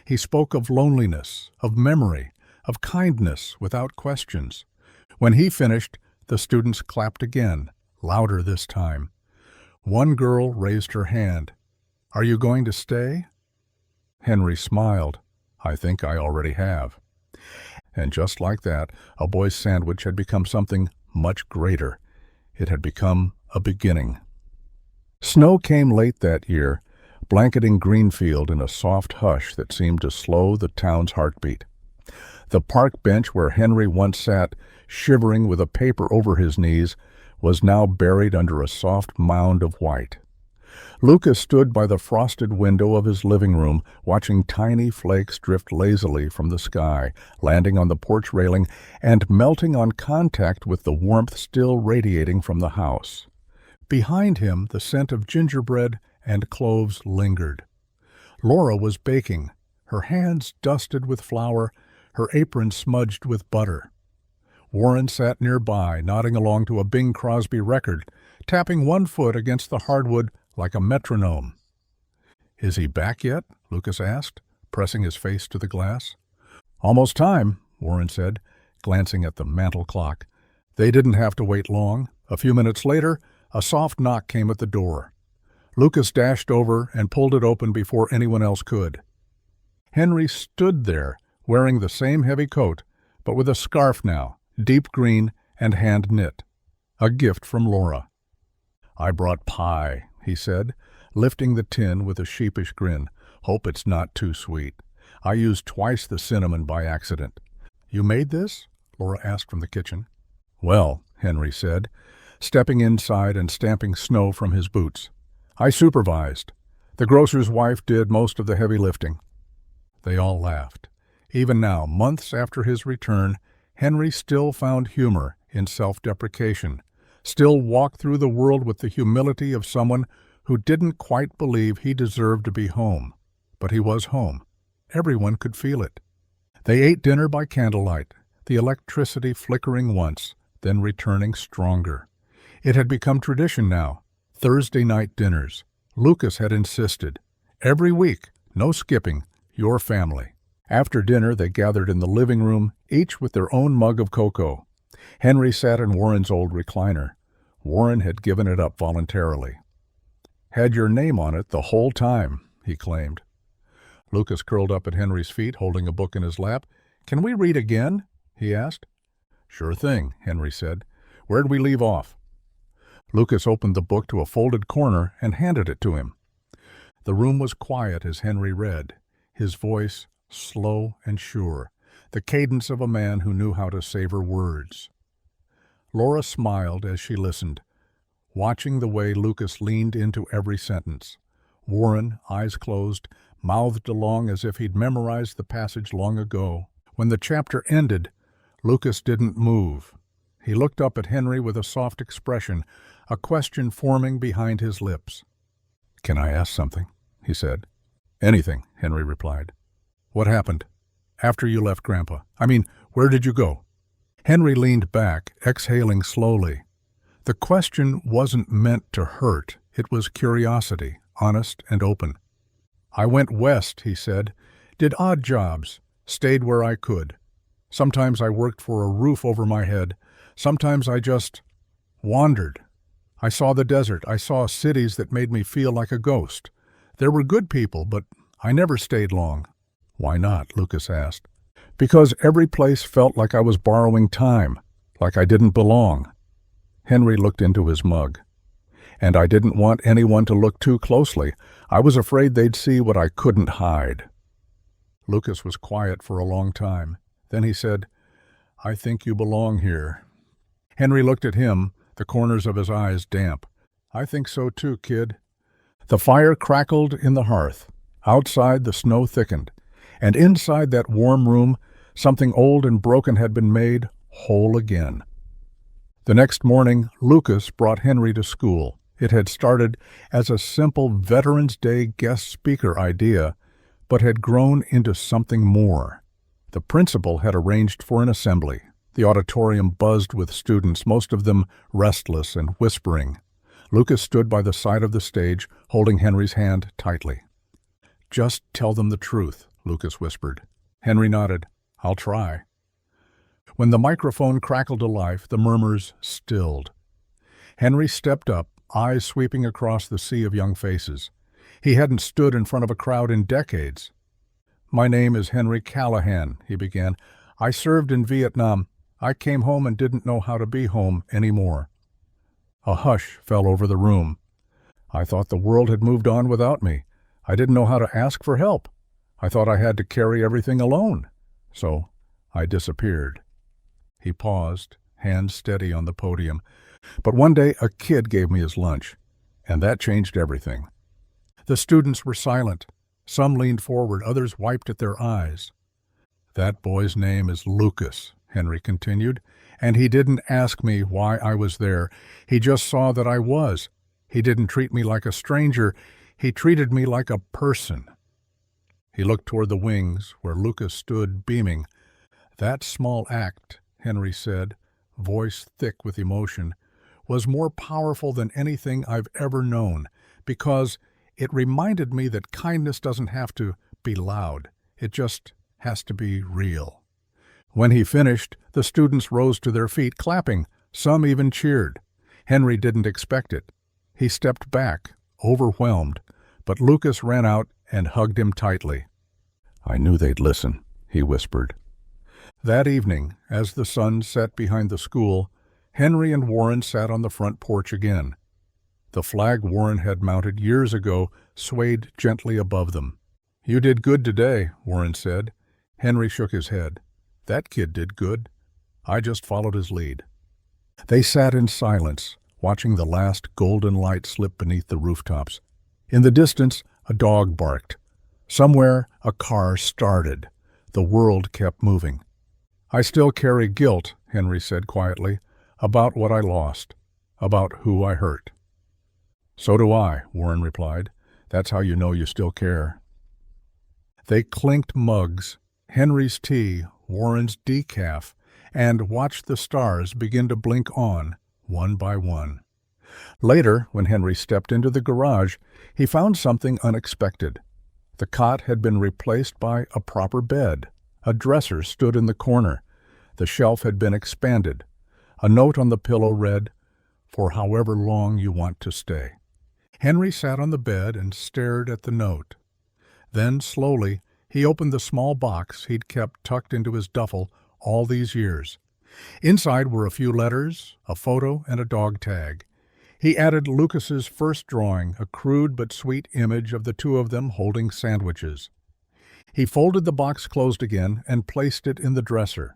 He spoke of loneliness, of memory, of kindness without questions. When he finished, the students clapped again, louder this time. One girl raised her hand. "Are you going to stay?" Henry smiled. "I think I already have." And just like that, a boy's sandwich had become something much greater. It had become a beginning. Snow came late that year, blanketing Greenfield in a soft hush that seemed to slow the town's heartbeat. The park bench where Henry once sat, shivering with a paper over his knees, was now buried under a soft mound of white. Lucas stood by the frosted window of his living room, watching tiny flakes drift lazily from the sky, landing on the porch railing and melting on contact with the warmth still radiating from the house. Behind him, the scent of gingerbread and cloves lingered. Laura was baking, her hands dusted with flour, her apron smudged with butter. Warren sat nearby, nodding along to a Bing Crosby record, tapping one foot against the hardwood like a metronome. "Is he back yet?" Lucas asked, pressing his face to the glass. "Almost time," Warren said, glancing at the mantel clock. They didn't have to wait long. A few minutes later, a soft knock came at the door. Lucas dashed over and pulled it open before anyone else could. Henry stood there, wearing the same heavy coat, but with a scarf now, deep green and hand-knit. A gift from Laura. "I brought pie," he said, lifting the tin with a sheepish grin. "Hope it's not too sweet. I used twice the cinnamon by accident." "You made this?" Laura asked from the kitchen. "Well," Henry said, stepping inside and stamping snow from his boots. "I supervised. The grocer's wife did most of the heavy lifting." They all laughed. Even now, months after his return, Henry still found humor in self-deprecation, still walked through the world with the humility of someone who didn't quite believe he deserved to be home. But he was home. Everyone could feel it. They ate dinner by candlelight, the electricity flickering once, then returning stronger. It had become tradition now. Thursday night dinners. Lucas had insisted. Every week, no skipping, your family. After dinner, they gathered in the living room, each with their own mug of cocoa. Henry sat in Warren's old recliner. Warren had given it up voluntarily. "Had your name on it the whole time," he claimed. Lucas curled up at Henry's feet, holding a book in his lap. "Can we read again?" he asked. "Sure thing," Henry said. "Where'd we leave off?" Lucas opened the book to a folded corner and handed it to him. The room was quiet as Henry read, his voice slow and sure, the cadence of a man who knew how to savor words. Laura smiled as she listened, watching the way Lucas leaned into every sentence. Warren, eyes closed, mouthed along as if he'd memorized the passage long ago. When the chapter ended, Lucas didn't move. He looked up at Henry with a soft expression, a question forming behind his lips. "Can I ask something?" he said. "Anything," Henry replied. "What happened? After you left Grandpa? I mean, where did you go?" Henry leaned back, exhaling slowly. The question wasn't meant to hurt. It was curiosity, honest and open. "I went west," he said. "Did odd jobs. Stayed where I could. Sometimes I worked for a roof over my head. Sometimes I just wandered. I saw the desert. I saw cities that made me feel like a ghost. There were good people, but I never stayed long." "Why not?" Lucas asked. "Because every place felt like I was borrowing time, like I didn't belong." Henry looked into his mug. "And I didn't want anyone to look too closely. I was afraid they'd see what I couldn't hide." Lucas was quiet for a long time. Then he said, "I think you belong here." Henry looked at him, the corners of his eyes damp. "I think so too, kid." The fire crackled in the hearth. Outside, the snow thickened. And inside that warm room, something old and broken had been made whole again. The next morning, Lucas brought Henry to school. It had started as a simple Veterans Day guest speaker idea, but had grown into something more. The principal had arranged for an assembly. The auditorium buzzed with students, most of them restless and whispering. Lucas stood by the side of the stage, holding Henry's hand tightly. "Just tell them the truth," Lucas whispered. Henry nodded. "I'll try." When the microphone crackled to life, the murmurs stilled. Henry stepped up, eyes sweeping across the sea of young faces. He hadn't stood in front of a crowd in decades. "My name is Henry Callahan," he began. "I served in Vietnam. I came home and didn't know how to be home anymore." A hush fell over the room. "I thought the world had moved on without me. I didn't know how to ask for help. I thought I had to carry everything alone. So I disappeared." He paused, hands steady on the podium. "But one day a kid gave me his lunch, and that changed everything." The students were silent. Some leaned forward, others wiped at their eyes. "That boy's name is Lucas," Henry continued, "and he didn't ask me why I was there. He just saw that I was. He didn't treat me like a stranger. He treated me like a person." He looked toward the wings, where Lucas stood beaming. "That small act," Henry said, voice thick with emotion, "was more powerful than anything I've ever known, because it reminded me that kindness doesn't have to be loud. It just has to be real." When he finished, the students rose to their feet, clapping. Some even cheered. Henry didn't expect it. He stepped back, overwhelmed, but Lucas ran out and hugged him tightly. "I knew they'd listen," he whispered. That evening, as the sun set behind the school, Henry and Warren sat on the front porch again. The flag Warren had mounted years ago swayed gently above them. "You did good today," Warren said. Henry shook his head. "That kid did good. I just followed his lead." They sat in silence, watching the last golden light slip beneath the rooftops. In the distance, a dog barked. Somewhere, a car started. The world kept moving. "I still carry guilt," Henry said quietly, "about what I lost, about who I hurt." "So do I," Warren replied. "That's how you know you still care." They clinked mugs, Henry's tea, Warren's decaf, and watched the stars begin to blink on, one by one. Later, when Henry stepped into the garage, he found something unexpected. The cot had been replaced by a proper bed. A dresser stood in the corner. The shelf had been expanded. A note on the pillow read, "For however long you want to stay." Henry sat on the bed and stared at the note. Then, slowly, he opened the small box he'd kept tucked into his duffel all these years. Inside were a few letters, a photo, and a dog tag. He added Lucas's first drawing, a crude but sweet image of the two of them holding sandwiches. He folded the box closed again and placed it in the dresser.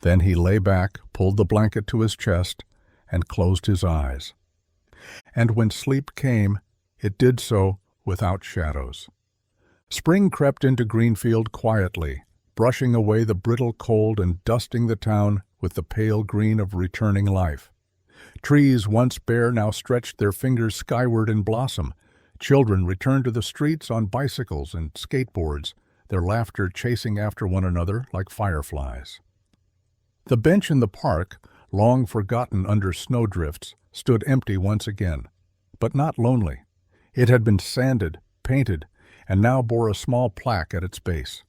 Then he lay back, pulled the blanket to his chest, and closed his eyes. And when sleep came, it did so without shadows. Spring crept into Greenfield quietly, brushing away the brittle cold and dusting the town with the pale green of returning life. Trees once bare now stretched their fingers skyward in blossom. Children returned to the streets on bicycles and skateboards, their laughter chasing after one another like fireflies. The bench in the park, long forgotten under snowdrifts, stood empty once again, but not lonely. It had been sanded, painted, and now bore a small plaque at its base,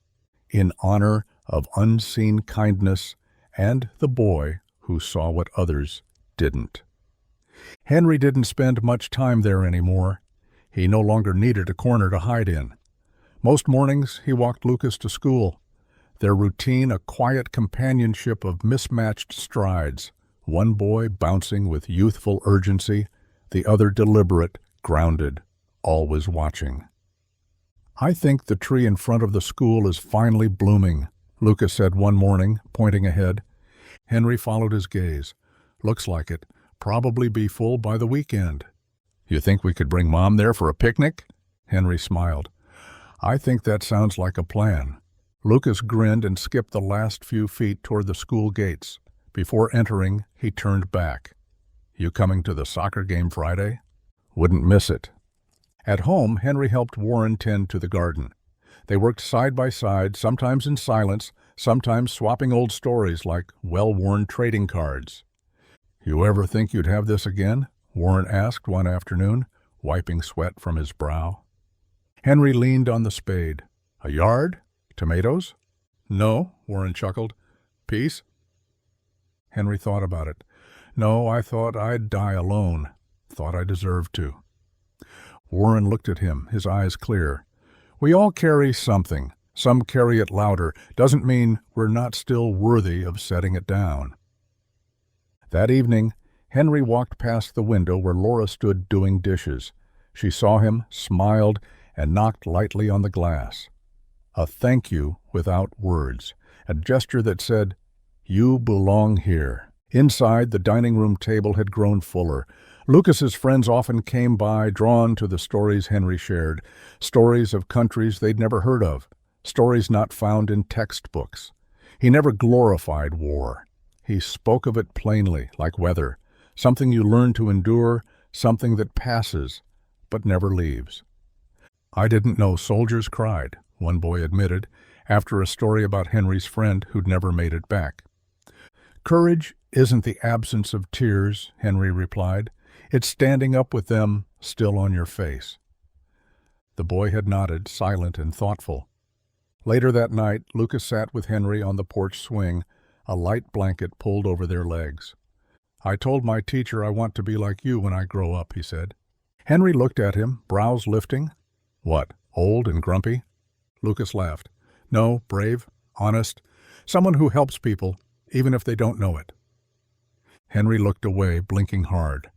in honor of unseen kindness and the boy who saw what others didn't. Henry didn't spend much time there anymore. He no longer needed a corner to hide in. Most mornings he walked Lucas to school, their routine a quiet companionship of mismatched strides, one boy bouncing with youthful urgency, the other deliberate, grounded, always watching. "I think the tree in front of the school is finally blooming," Lucas said one morning, pointing ahead. Henry followed his gaze. "Looks like it. Probably be full by the weekend." "You think we could bring Mom there for a picnic?" Henry smiled. "I think that sounds like a plan." Lucas grinned and skipped the last few feet toward the school gates. Before entering, he turned back. "You coming to the soccer game Friday?" "Wouldn't miss it." At home, Henry helped Warren tend to the garden. They worked side by side, sometimes in silence, sometimes swapping old stories like well-worn trading cards. "You ever think you'd have this again?" Warren asked one afternoon, wiping sweat from his brow. Henry leaned on the spade. "A yard? Tomatoes?" "No," Warren chuckled. "Peace?" Henry thought about it. "No, I thought I'd die alone. Thought I deserved to." Warren looked at him, his eyes clear. "We all carry something. Some carry it louder. Doesn't mean we're not still worthy of setting it down." That evening, Henry walked past the window where Laura stood doing dishes. She saw him, smiled, and knocked lightly on the glass. A thank you without words, a gesture that said, "You belong here." Inside, the dining room table had grown fuller. Lucas's friends often came by, drawn to the stories Henry shared, stories of countries they'd never heard of, stories not found in textbooks. He never glorified war. He spoke of it plainly, like weather, something you learn to endure, something that passes, but never leaves. "I didn't know soldiers cried," one boy admitted, after a story about Henry's friend who'd never made it back. "Courage isn't the absence of tears," Henry replied. "It's standing up with them still on your face." The boy had nodded, silent and thoughtful. Later that night, Lucas sat with Henry on the porch swing, a light blanket pulled over their legs. "I told my teacher I want to be like you when I grow up," he said. Henry looked at him, brows lifting. "What, old and grumpy?" Lucas laughed. "No, brave, honest, someone who helps people, even if they don't know it." Henry looked away, blinking hard.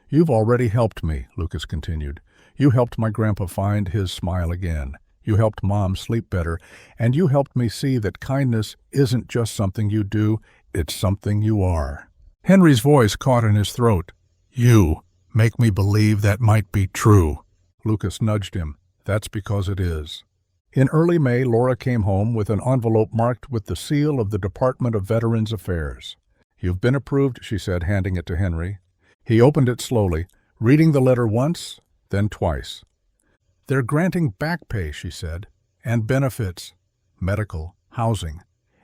"You've already helped me," Lucas continued. "You helped my grandpa find his smile again. You helped Mom sleep better, and you helped me see that kindness isn't just something you do, it's something you are." Henry's voice caught in his throat. "You make me believe that might be true." Lucas nudged him. "That's because it is." In early May, Laura came home with an envelope marked with the seal of the Department of Veterans Affairs. "You've been approved," she said, handing it to Henry. He opened it slowly, reading the letter once, then twice. "They're granting back pay," she said, "and benefits, medical, housing,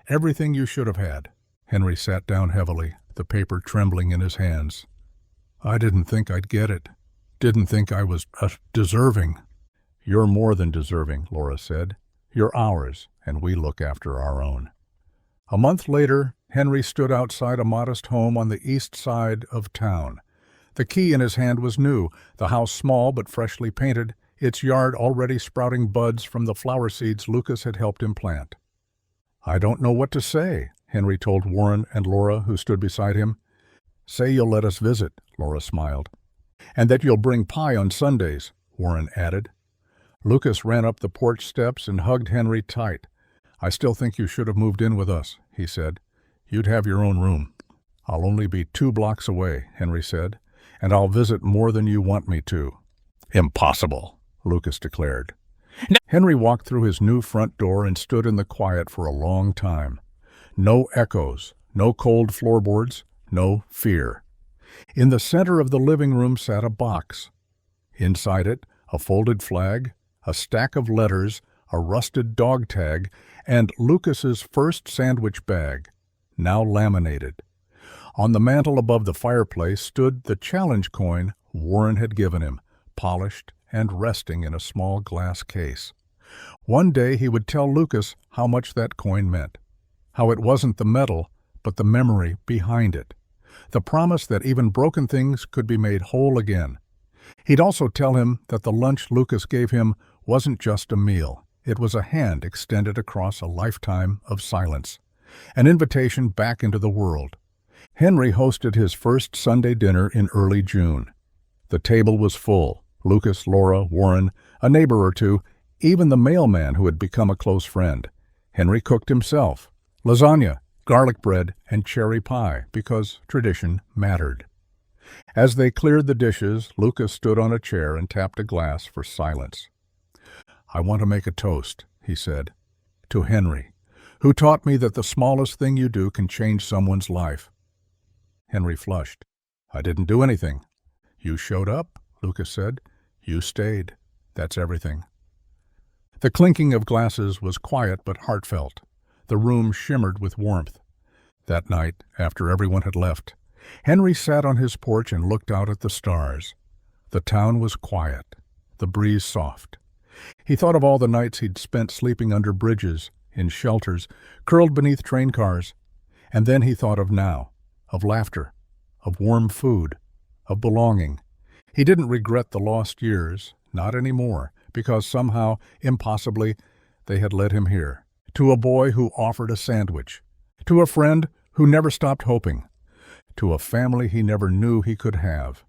everything you should have had." Henry sat down heavily, the paper trembling in his hands. "I didn't think I'd get it. Didn't think I was deserving." "You're more than deserving," Laura said. "You're ours, and we look after our own." A month later, Henry stood outside a modest home on the east side of town. The key in his hand was new, the house small but freshly painted, its yard already sprouting buds from the flower seeds Lucas had helped him plant. "I don't know what to say," Henry told Warren and Laura, who stood beside him. "Say you'll let us visit," Laura smiled. "And that you'll bring pie on Sundays," Warren added. Lucas ran up the porch steps and hugged Henry tight. "I still think you should have moved in with us," he said. "You'd have your own room." "I'll only be 2 blocks away," Henry said, "and I'll visit more than you want me to." "Impossible," Lucas declared. Henry walked through his new front door and stood in the quiet for a long time. No echoes, no cold floorboards, no fear. In the center of the living room sat a box. Inside it, a folded flag, a stack of letters, a rusted dog tag, and Lucas's first sandwich bag, now laminated. On the mantel above the fireplace stood the challenge coin Warren had given him, polished and resting in a small glass case. One day he would tell Lucas how much that coin meant, how it wasn't the metal, but the memory behind it. the promise that even broken things could be made whole again. He'd also tell him that the lunch Lucas gave him wasn't just a meal. It was a hand extended across a lifetime of silence, an invitation back into the world. Henry hosted his first Sunday dinner in early June. The table was full. Lucas, Laura, Warren, a neighbor or two, even the mailman who had become a close friend. Henry cooked himself. Lasagna, garlic bread, and cherry pie, because tradition mattered. As they cleared the dishes, Lucas stood on a chair and tapped a glass for silence. "I want to make a toast," he said, "to Henry, who taught me that the smallest thing you do can change someone's life." Henry flushed. "I didn't do anything." "You showed up," Lucas said. "You stayed. That's everything." The clinking of glasses was quiet but heartfelt. The room shimmered with warmth. That night, after everyone had left, Henry sat on his porch and looked out at the stars. The town was quiet, the breeze soft. He thought of all the nights he'd spent sleeping under bridges, in shelters, curled beneath train cars. And then he thought of now, of laughter, of warm food, of belonging. He didn't regret the lost years, not anymore, because somehow, impossibly, they had led him here, to a boy who offered a sandwich, to a friend who never stopped hoping, to a family he never knew he could have.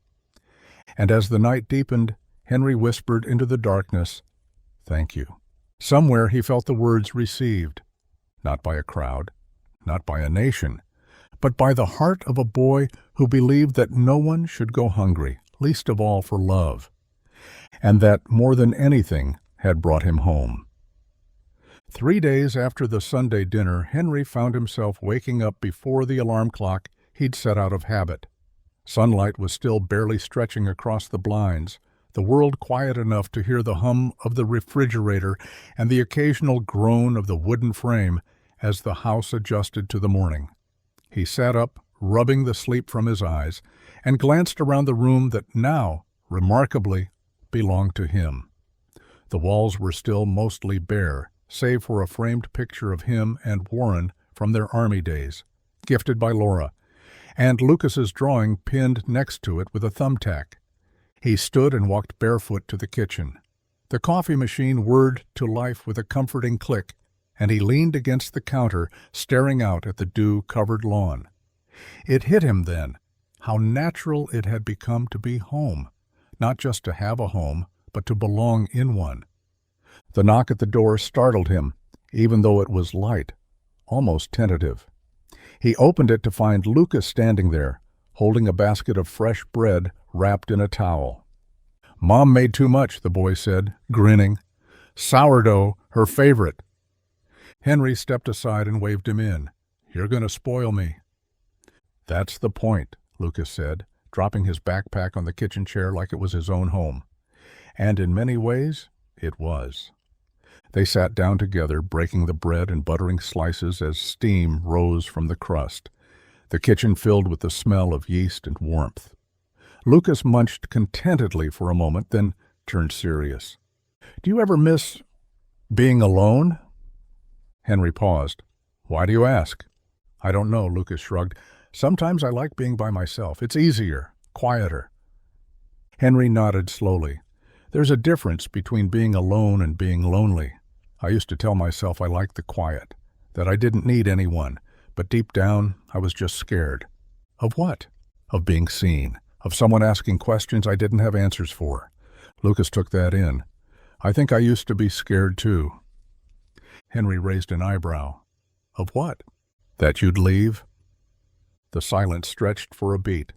And as the night deepened, Henry whispered into the darkness, "Thank you." Somewhere he felt the words received, not by a crowd, not by a nation, but by the heart of a boy who believed that no one should go hungry, least of all for love, and that, more than anything, had brought him home. 3 days after the Sunday dinner, Henry found himself waking up before the alarm clock he'd set out of habit. Sunlight was still barely stretching across the blinds, the world quiet enough to hear the hum of the refrigerator and the occasional groan of the wooden frame as the house adjusted to the morning. He sat up, rubbing the sleep from his eyes, and glanced around the room that now, remarkably, belonged to him. The walls were still mostly bare, save for a framed picture of him and Warren from their army days, gifted by Laura, and Lucas's drawing pinned next to it with a thumbtack. He stood and walked barefoot to the kitchen. The coffee machine whirred to life with a comforting click, and he leaned against the counter, staring out at the dew-covered lawn. It hit him then, how natural it had become to be home, not just to have a home, but to belong in one. The knock at the door startled him, even though it was light, almost tentative. He opened it to find Lucas standing there, holding a basket of fresh bread wrapped in a towel. "Mom made too much," the boy said, grinning. "Sourdough, her favorite." Henry stepped aside and waved him in. "You're going to spoil me." "That's the point," Lucas said, dropping his backpack on the kitchen chair like it was his own home. And in many ways, it was. They sat down together, breaking the bread and buttering slices as steam rose from the crust, the kitchen filled with the smell of yeast and warmth. Lucas munched contentedly for a moment, then turned serious. "Do you ever miss being alone?" Henry paused. "Why do you ask?" "I don't know," Lucas shrugged. "Sometimes I like being by myself. It's easier, quieter." Henry nodded slowly. "There's a difference between being alone and being lonely. I used to tell myself I liked the quiet, that I didn't need anyone, but deep down I was just scared." "Of what?" "Of being seen, of someone asking questions I didn't have answers for." Lucas took that in. "I think I used to be scared too." Henry raised an eyebrow. "Of what?" "That you'd leave." The silence stretched for a beat.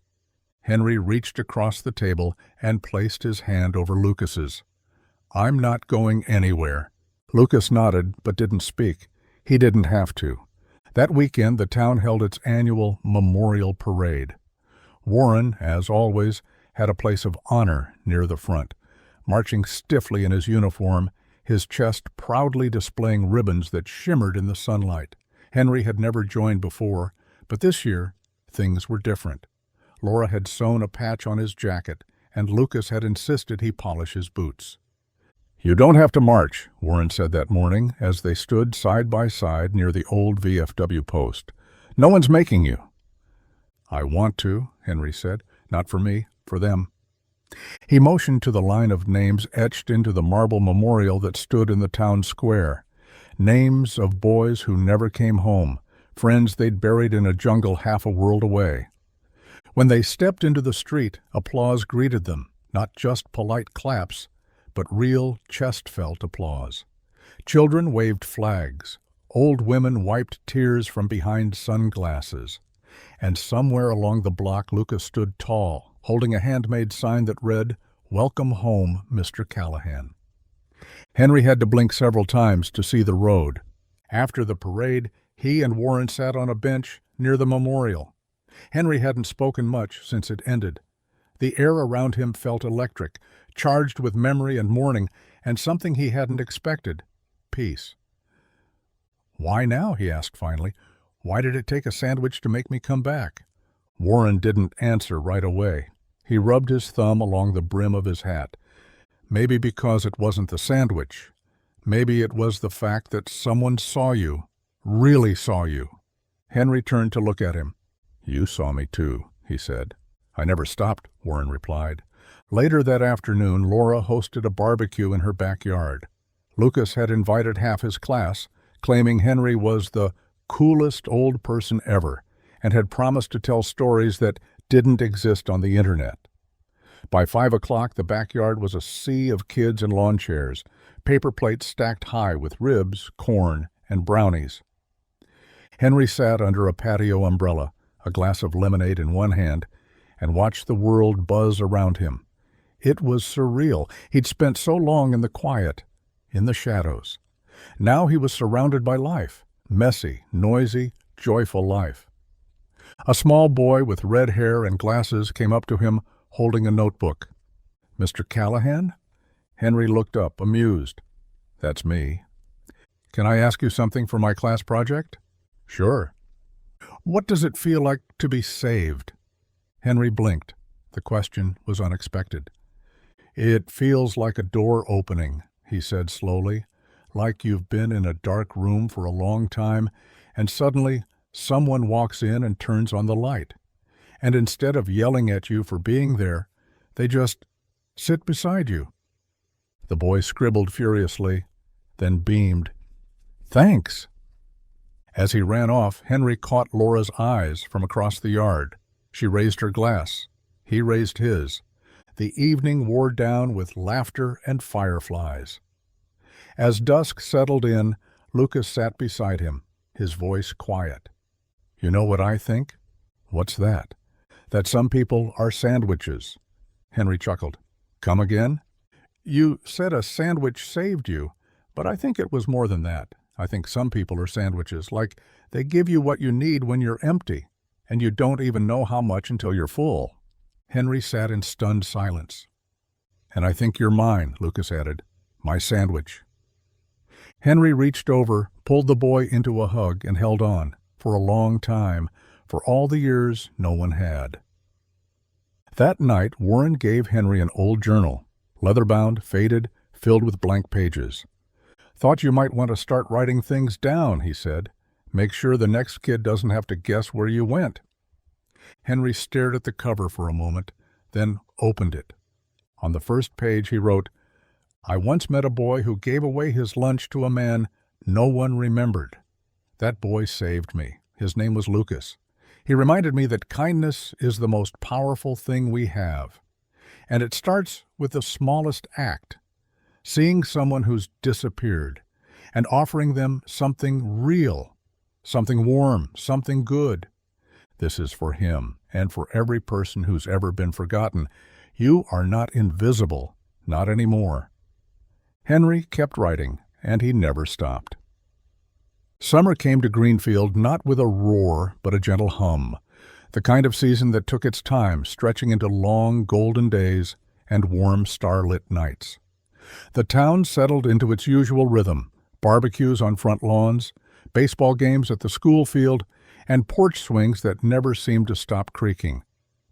Henry reached across the table and placed his hand over Lucas's. "I'm not going anywhere." Lucas nodded but didn't speak. He didn't have to. That weekend the town held its annual memorial parade. Warren, as always, had a place of honor near the front, marching stiffly in his uniform, his chest proudly displaying ribbons that shimmered in the sunlight. Henry had never joined before, but this year things were different. Laura had sewn a patch on his jacket, and Lucas had insisted he polish his boots. "You don't have to march," Warren said that morning as they stood side by side near the old VFW post. "No one's making you." "I want to," Henry said. "Not for me, for them." He motioned to the line of names etched into the marble memorial that stood in the town square. Names of boys who never came home, friends they'd buried in a jungle half a world away. When they stepped into the street, applause greeted them, not just polite claps, but real chest-felt applause. Children waved flags. Old women wiped tears from behind sunglasses. And somewhere along the block Lucas stood tall, holding a handmade sign that read, "Welcome home, Mr. Callahan." Henry had to blink several times to see the road. After the parade, he and Warren sat on a bench near the memorial. Henry hadn't spoken much since it ended. The air around him felt electric, charged with memory and mourning, and something he hadn't expected, peace. "Why now?" he asked finally. "Why did it take a sandwich to make me come back?" Warren didn't answer right away. He rubbed his thumb along the brim of his hat. Maybe because it wasn't the sandwich. Maybe it was the fact that someone saw you, really saw you. Henry turned to look at him. "You saw me too," he said. "I never stopped," Warren replied. Later that afternoon, Laura hosted a barbecue in her backyard. Lucas had invited half his class, claiming Henry was the coolest old person ever, and had promised to tell stories that didn't exist on the internet. By 5 o'clock, the backyard was a sea of kids in lawn chairs, paper plates stacked high with ribs, corn, and brownies. Henry sat under a patio umbrella, a glass of lemonade in one hand, and watched the world buzz around him. It was surreal. He'd spent so long in the quiet, in the shadows. Now he was surrounded by life, messy, noisy, joyful life. A small boy with red hair and glasses came up to him, holding a notebook. "Mr. Callahan?" Henry looked up, amused. "That's me." "Can I ask you something for my class project?" "Sure." "What does it feel like to be saved?" Henry blinked. The question was unexpected. "It feels like a door opening," he said slowly, "like you've been in a dark room for a long time, and suddenly someone walks in and turns on the light. And instead of yelling at you for being there, they just sit beside you." The boy scribbled furiously, then beamed. "Thanks." As he ran off, Henry caught Laura's eyes from across the yard. She raised her glass. He raised his. The evening wore down with laughter and fireflies. As dusk settled in, Lucas sat beside him, his voice quiet. "You know what I think?" "What's that?" "That some people are sandwiches." Henry chuckled. "Come again?" "You said a sandwich saved you, but I think it was more than that. I think some people are sandwiches, like they give you what you need when you're empty, and you don't even know how much until you're full." Henry sat in stunned silence. "And I think you're mine," Lucas added. "My sandwich." Henry reached over, pulled the boy into a hug, and held on, for a long time, for all the years no one had. That night, Warren gave Henry an old journal, leather-bound, faded, filled with blank pages. "Thought you might want to start writing things down," he said. "Make sure the next kid doesn't have to guess where you went." Henry stared at the cover for a moment, then opened it. On the first page he wrote, "I once met a boy who gave away his lunch to a man no one remembered. That boy saved me. His name was Lucas. He reminded me that kindness is the most powerful thing we have. And it starts with the smallest act, seeing someone who's disappeared, and offering them something real, something warm, something good. This is for him, and for every person who's ever been forgotten. You are not invisible, not anymore." Henry kept writing, and he never stopped. Summer came to Greenfield not with a roar, but a gentle hum, the kind of season that took its time, stretching into long golden days and warm starlit nights. The town settled into its usual rhythm, barbecues on front lawns, baseball games at the school field, and porch swings that never seemed to stop creaking.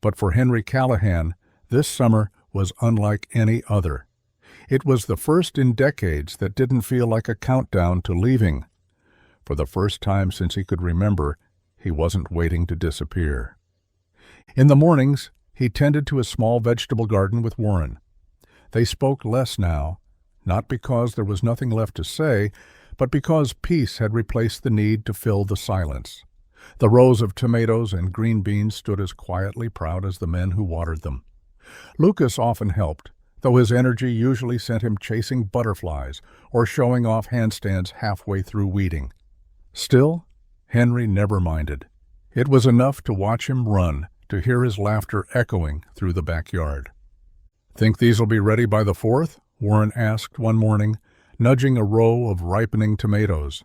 But for Henry Callahan, this summer was unlike any other. It was the first in decades that didn't feel like a countdown to leaving. For the first time since he could remember, he wasn't waiting to disappear. In the mornings, he tended to his small vegetable garden with Warren. They spoke less now, not because there was nothing left to say, but because peace had replaced the need to fill the silence. The rows of tomatoes and green beans stood as quietly proud as the men who watered them. Lucas often helped, though his energy usually sent him chasing butterflies or showing off handstands halfway through weeding. Still, Henry never minded. It was enough to watch him run, to hear his laughter echoing through the backyard. "Think these'll be ready by the 4th?" Warren asked one morning, nudging a row of ripening tomatoes.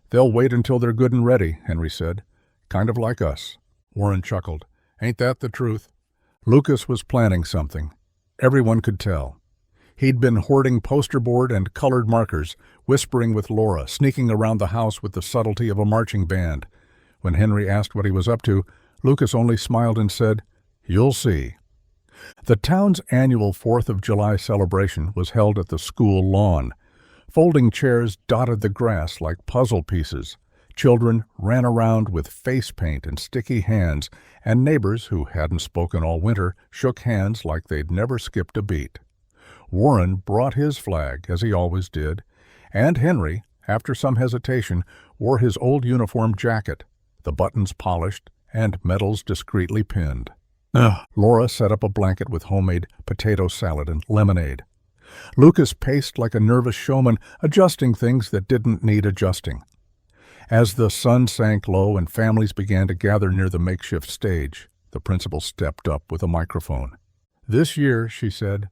"They'll wait until they're good and ready," Henry said. "Kind of like us." Warren chuckled. "Ain't that the truth?" Lucas was planning something. Everyone could tell. He'd been hoarding poster board and colored markers, whispering with Laura, sneaking around the house with the subtlety of a marching band. When Henry asked what he was up to, Lucas only smiled and said, "You'll see." The town's annual 4th of July celebration was held at the school lawn. Folding chairs dotted the grass like puzzle pieces. Children ran around with face paint and sticky hands, and neighbors who hadn't spoken all winter shook hands like they'd never skipped a beat. Warren brought his flag, as he always did, and Henry, after some hesitation, wore his old uniform jacket, the buttons polished and medals discreetly pinned. Laura set up a blanket with homemade potato salad and lemonade. Lucas paced like a nervous showman, adjusting things that didn't need adjusting. As the sun sank low and families began to gather near the makeshift stage, the principal stepped up with a microphone. "This year," she said,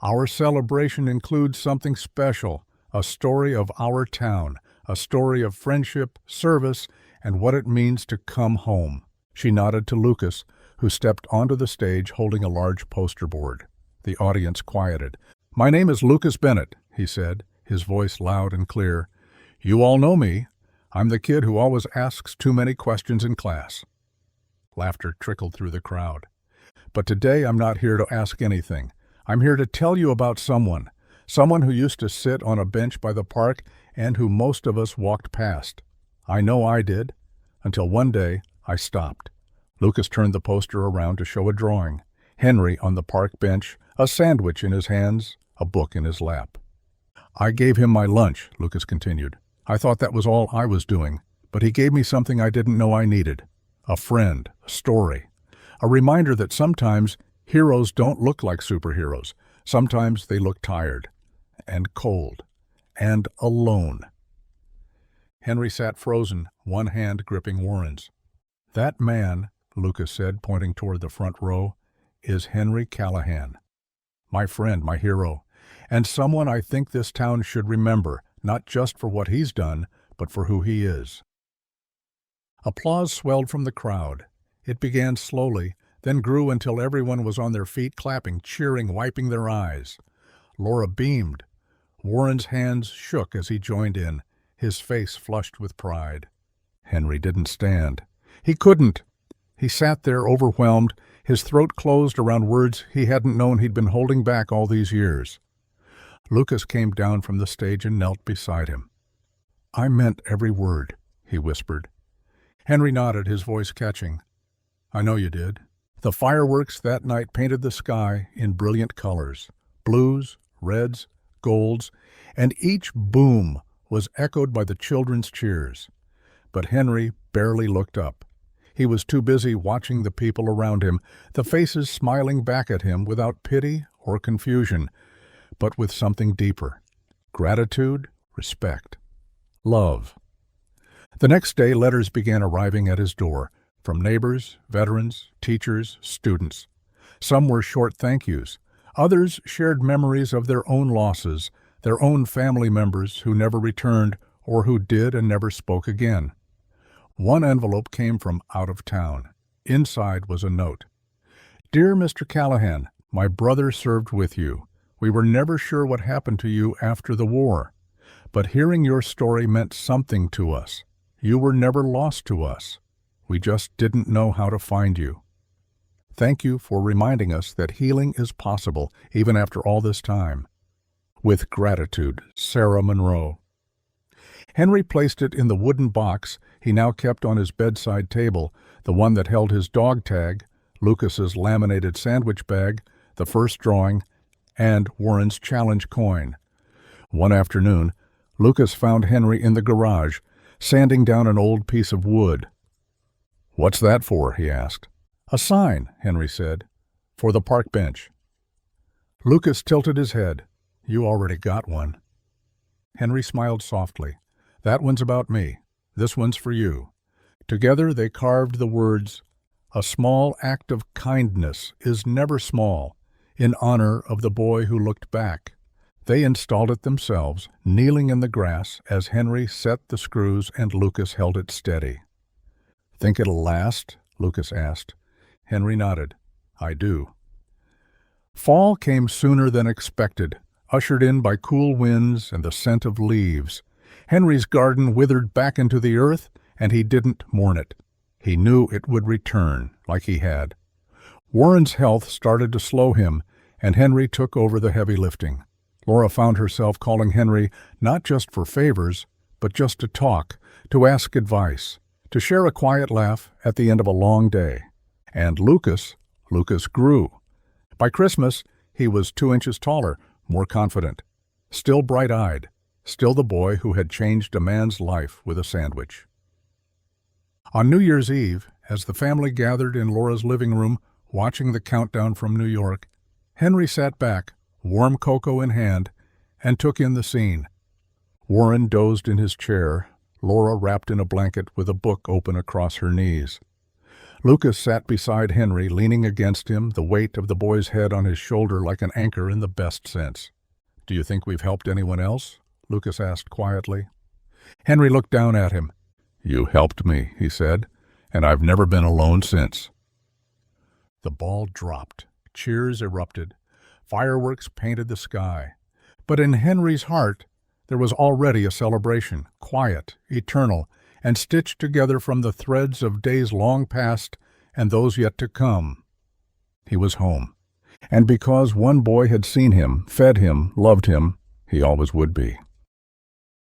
"our celebration includes something special, a story of our town, a story of friendship, service, and what it means to come home." She nodded to Lucas, who stepped onto the stage holding a large poster board. The audience quieted. "My name is Lucas Bennett," he said, his voice loud and clear. "You all know me. I'm the kid who always asks too many questions in class." Laughter trickled through the crowd. "But today I'm not here to ask anything. I'm here to tell you about someone who used to sit on a bench by the park and who most of us walked past. I know I did, until one day I stopped." Lucas turned the poster around to show a drawing. Henry on the park bench, a sandwich in his hands, a book in his lap. "I gave him my lunch," Lucas continued. "I thought that was all I was doing, but he gave me something I didn't know I needed. A friend, a story, a reminder that sometimes heroes don't look like superheroes. Sometimes they look tired and cold and alone." Henry sat frozen, one hand gripping Warren's. "That man," Lucas said, pointing toward the front row, "is Henry Callahan. My friend, my hero, and someone I think this town should remember, not just for what he's done, but for who he is." Applause swelled from the crowd. It began slowly, then grew until everyone was on their feet clapping, cheering, wiping their eyes. Laura beamed. Warren's hands shook as he joined in, his face flushed with pride. Henry didn't stand. He couldn't. He sat there overwhelmed, his throat closed around words he hadn't known he'd been holding back all these years. Lucas came down from the stage and knelt beside him. "I meant every word," he whispered. Henry nodded, his voice catching. "I know you did." The fireworks that night painted the sky in brilliant colors, blues, reds, golds, and each boom was echoed by the children's cheers. But Henry barely looked up. He was too busy watching the people around him, the faces smiling back at him without pity or confusion, but with something deeper: gratitude, respect, love. The next day, letters began arriving at his door, from neighbors, veterans, teachers, students. Some were short thank yous. Others shared memories of their own losses, their own family members who never returned or who did and never spoke again. One envelope came from out of town. Inside was a note. "Dear Mr. Callahan, my brother served with you. We were never sure what happened to you after the war, but hearing your story meant something to us. You were never lost to us. We just didn't know how to find you. Thank you for reminding us that healing is possible even after all this time. With gratitude, Sarah Monroe." Henry placed it in the wooden box he now kept on his bedside table, the one that held his dog tag, Lucas's laminated sandwich bag, the first drawing, and Warren's challenge coin. One afternoon, Lucas found Henry in the garage, sanding down an old piece of wood. "What's that for?" he asked. "A sign," Henry said, "for the park bench." Lucas tilted his head. "You already got one." Henry smiled softly. "That one's about me. This one's for you." Together they carved the words, "A small act of kindness is never small," in honor of the boy who looked back. They installed it themselves, kneeling in the grass as Henry set the screws and Lucas held it steady. "Think it'll last?" Lucas asked. Henry nodded. "I do." Fall came sooner than expected, ushered in by cool winds and the scent of leaves. Henry's garden withered back into the earth, and he didn't mourn it. He knew it would return, like he had. Warren's health started to slow him, and Henry took over the heavy lifting. Laura found herself calling Henry not just for favors, but just to talk, to ask advice, to share a quiet laugh at the end of a long day. And Lucas grew. By Christmas, he was 2 inches taller, more confident, still bright-eyed, still the boy who had changed a man's life with a sandwich. On New Year's Eve, as the family gathered in Laura's living room, watching the countdown from New York, Henry sat back, warm cocoa in hand, and took in the scene. Warren dozed in his chair, Laura wrapped in a blanket with a book open across her knees. Lucas sat beside Henry, leaning against him, the weight of the boy's head on his shoulder like an anchor in the best sense. "Do you think we've helped anyone else?" Lucas asked quietly. Henry looked down at him. "You helped me," he said, "and I've never been alone since." The ball dropped. Cheers erupted. Fireworks painted the sky. But in Henry's heart, there was already a celebration, quiet, eternal, and stitched together from the threads of days long past and those yet to come. He was home. And because one boy had seen him, fed him, loved him, he always would be.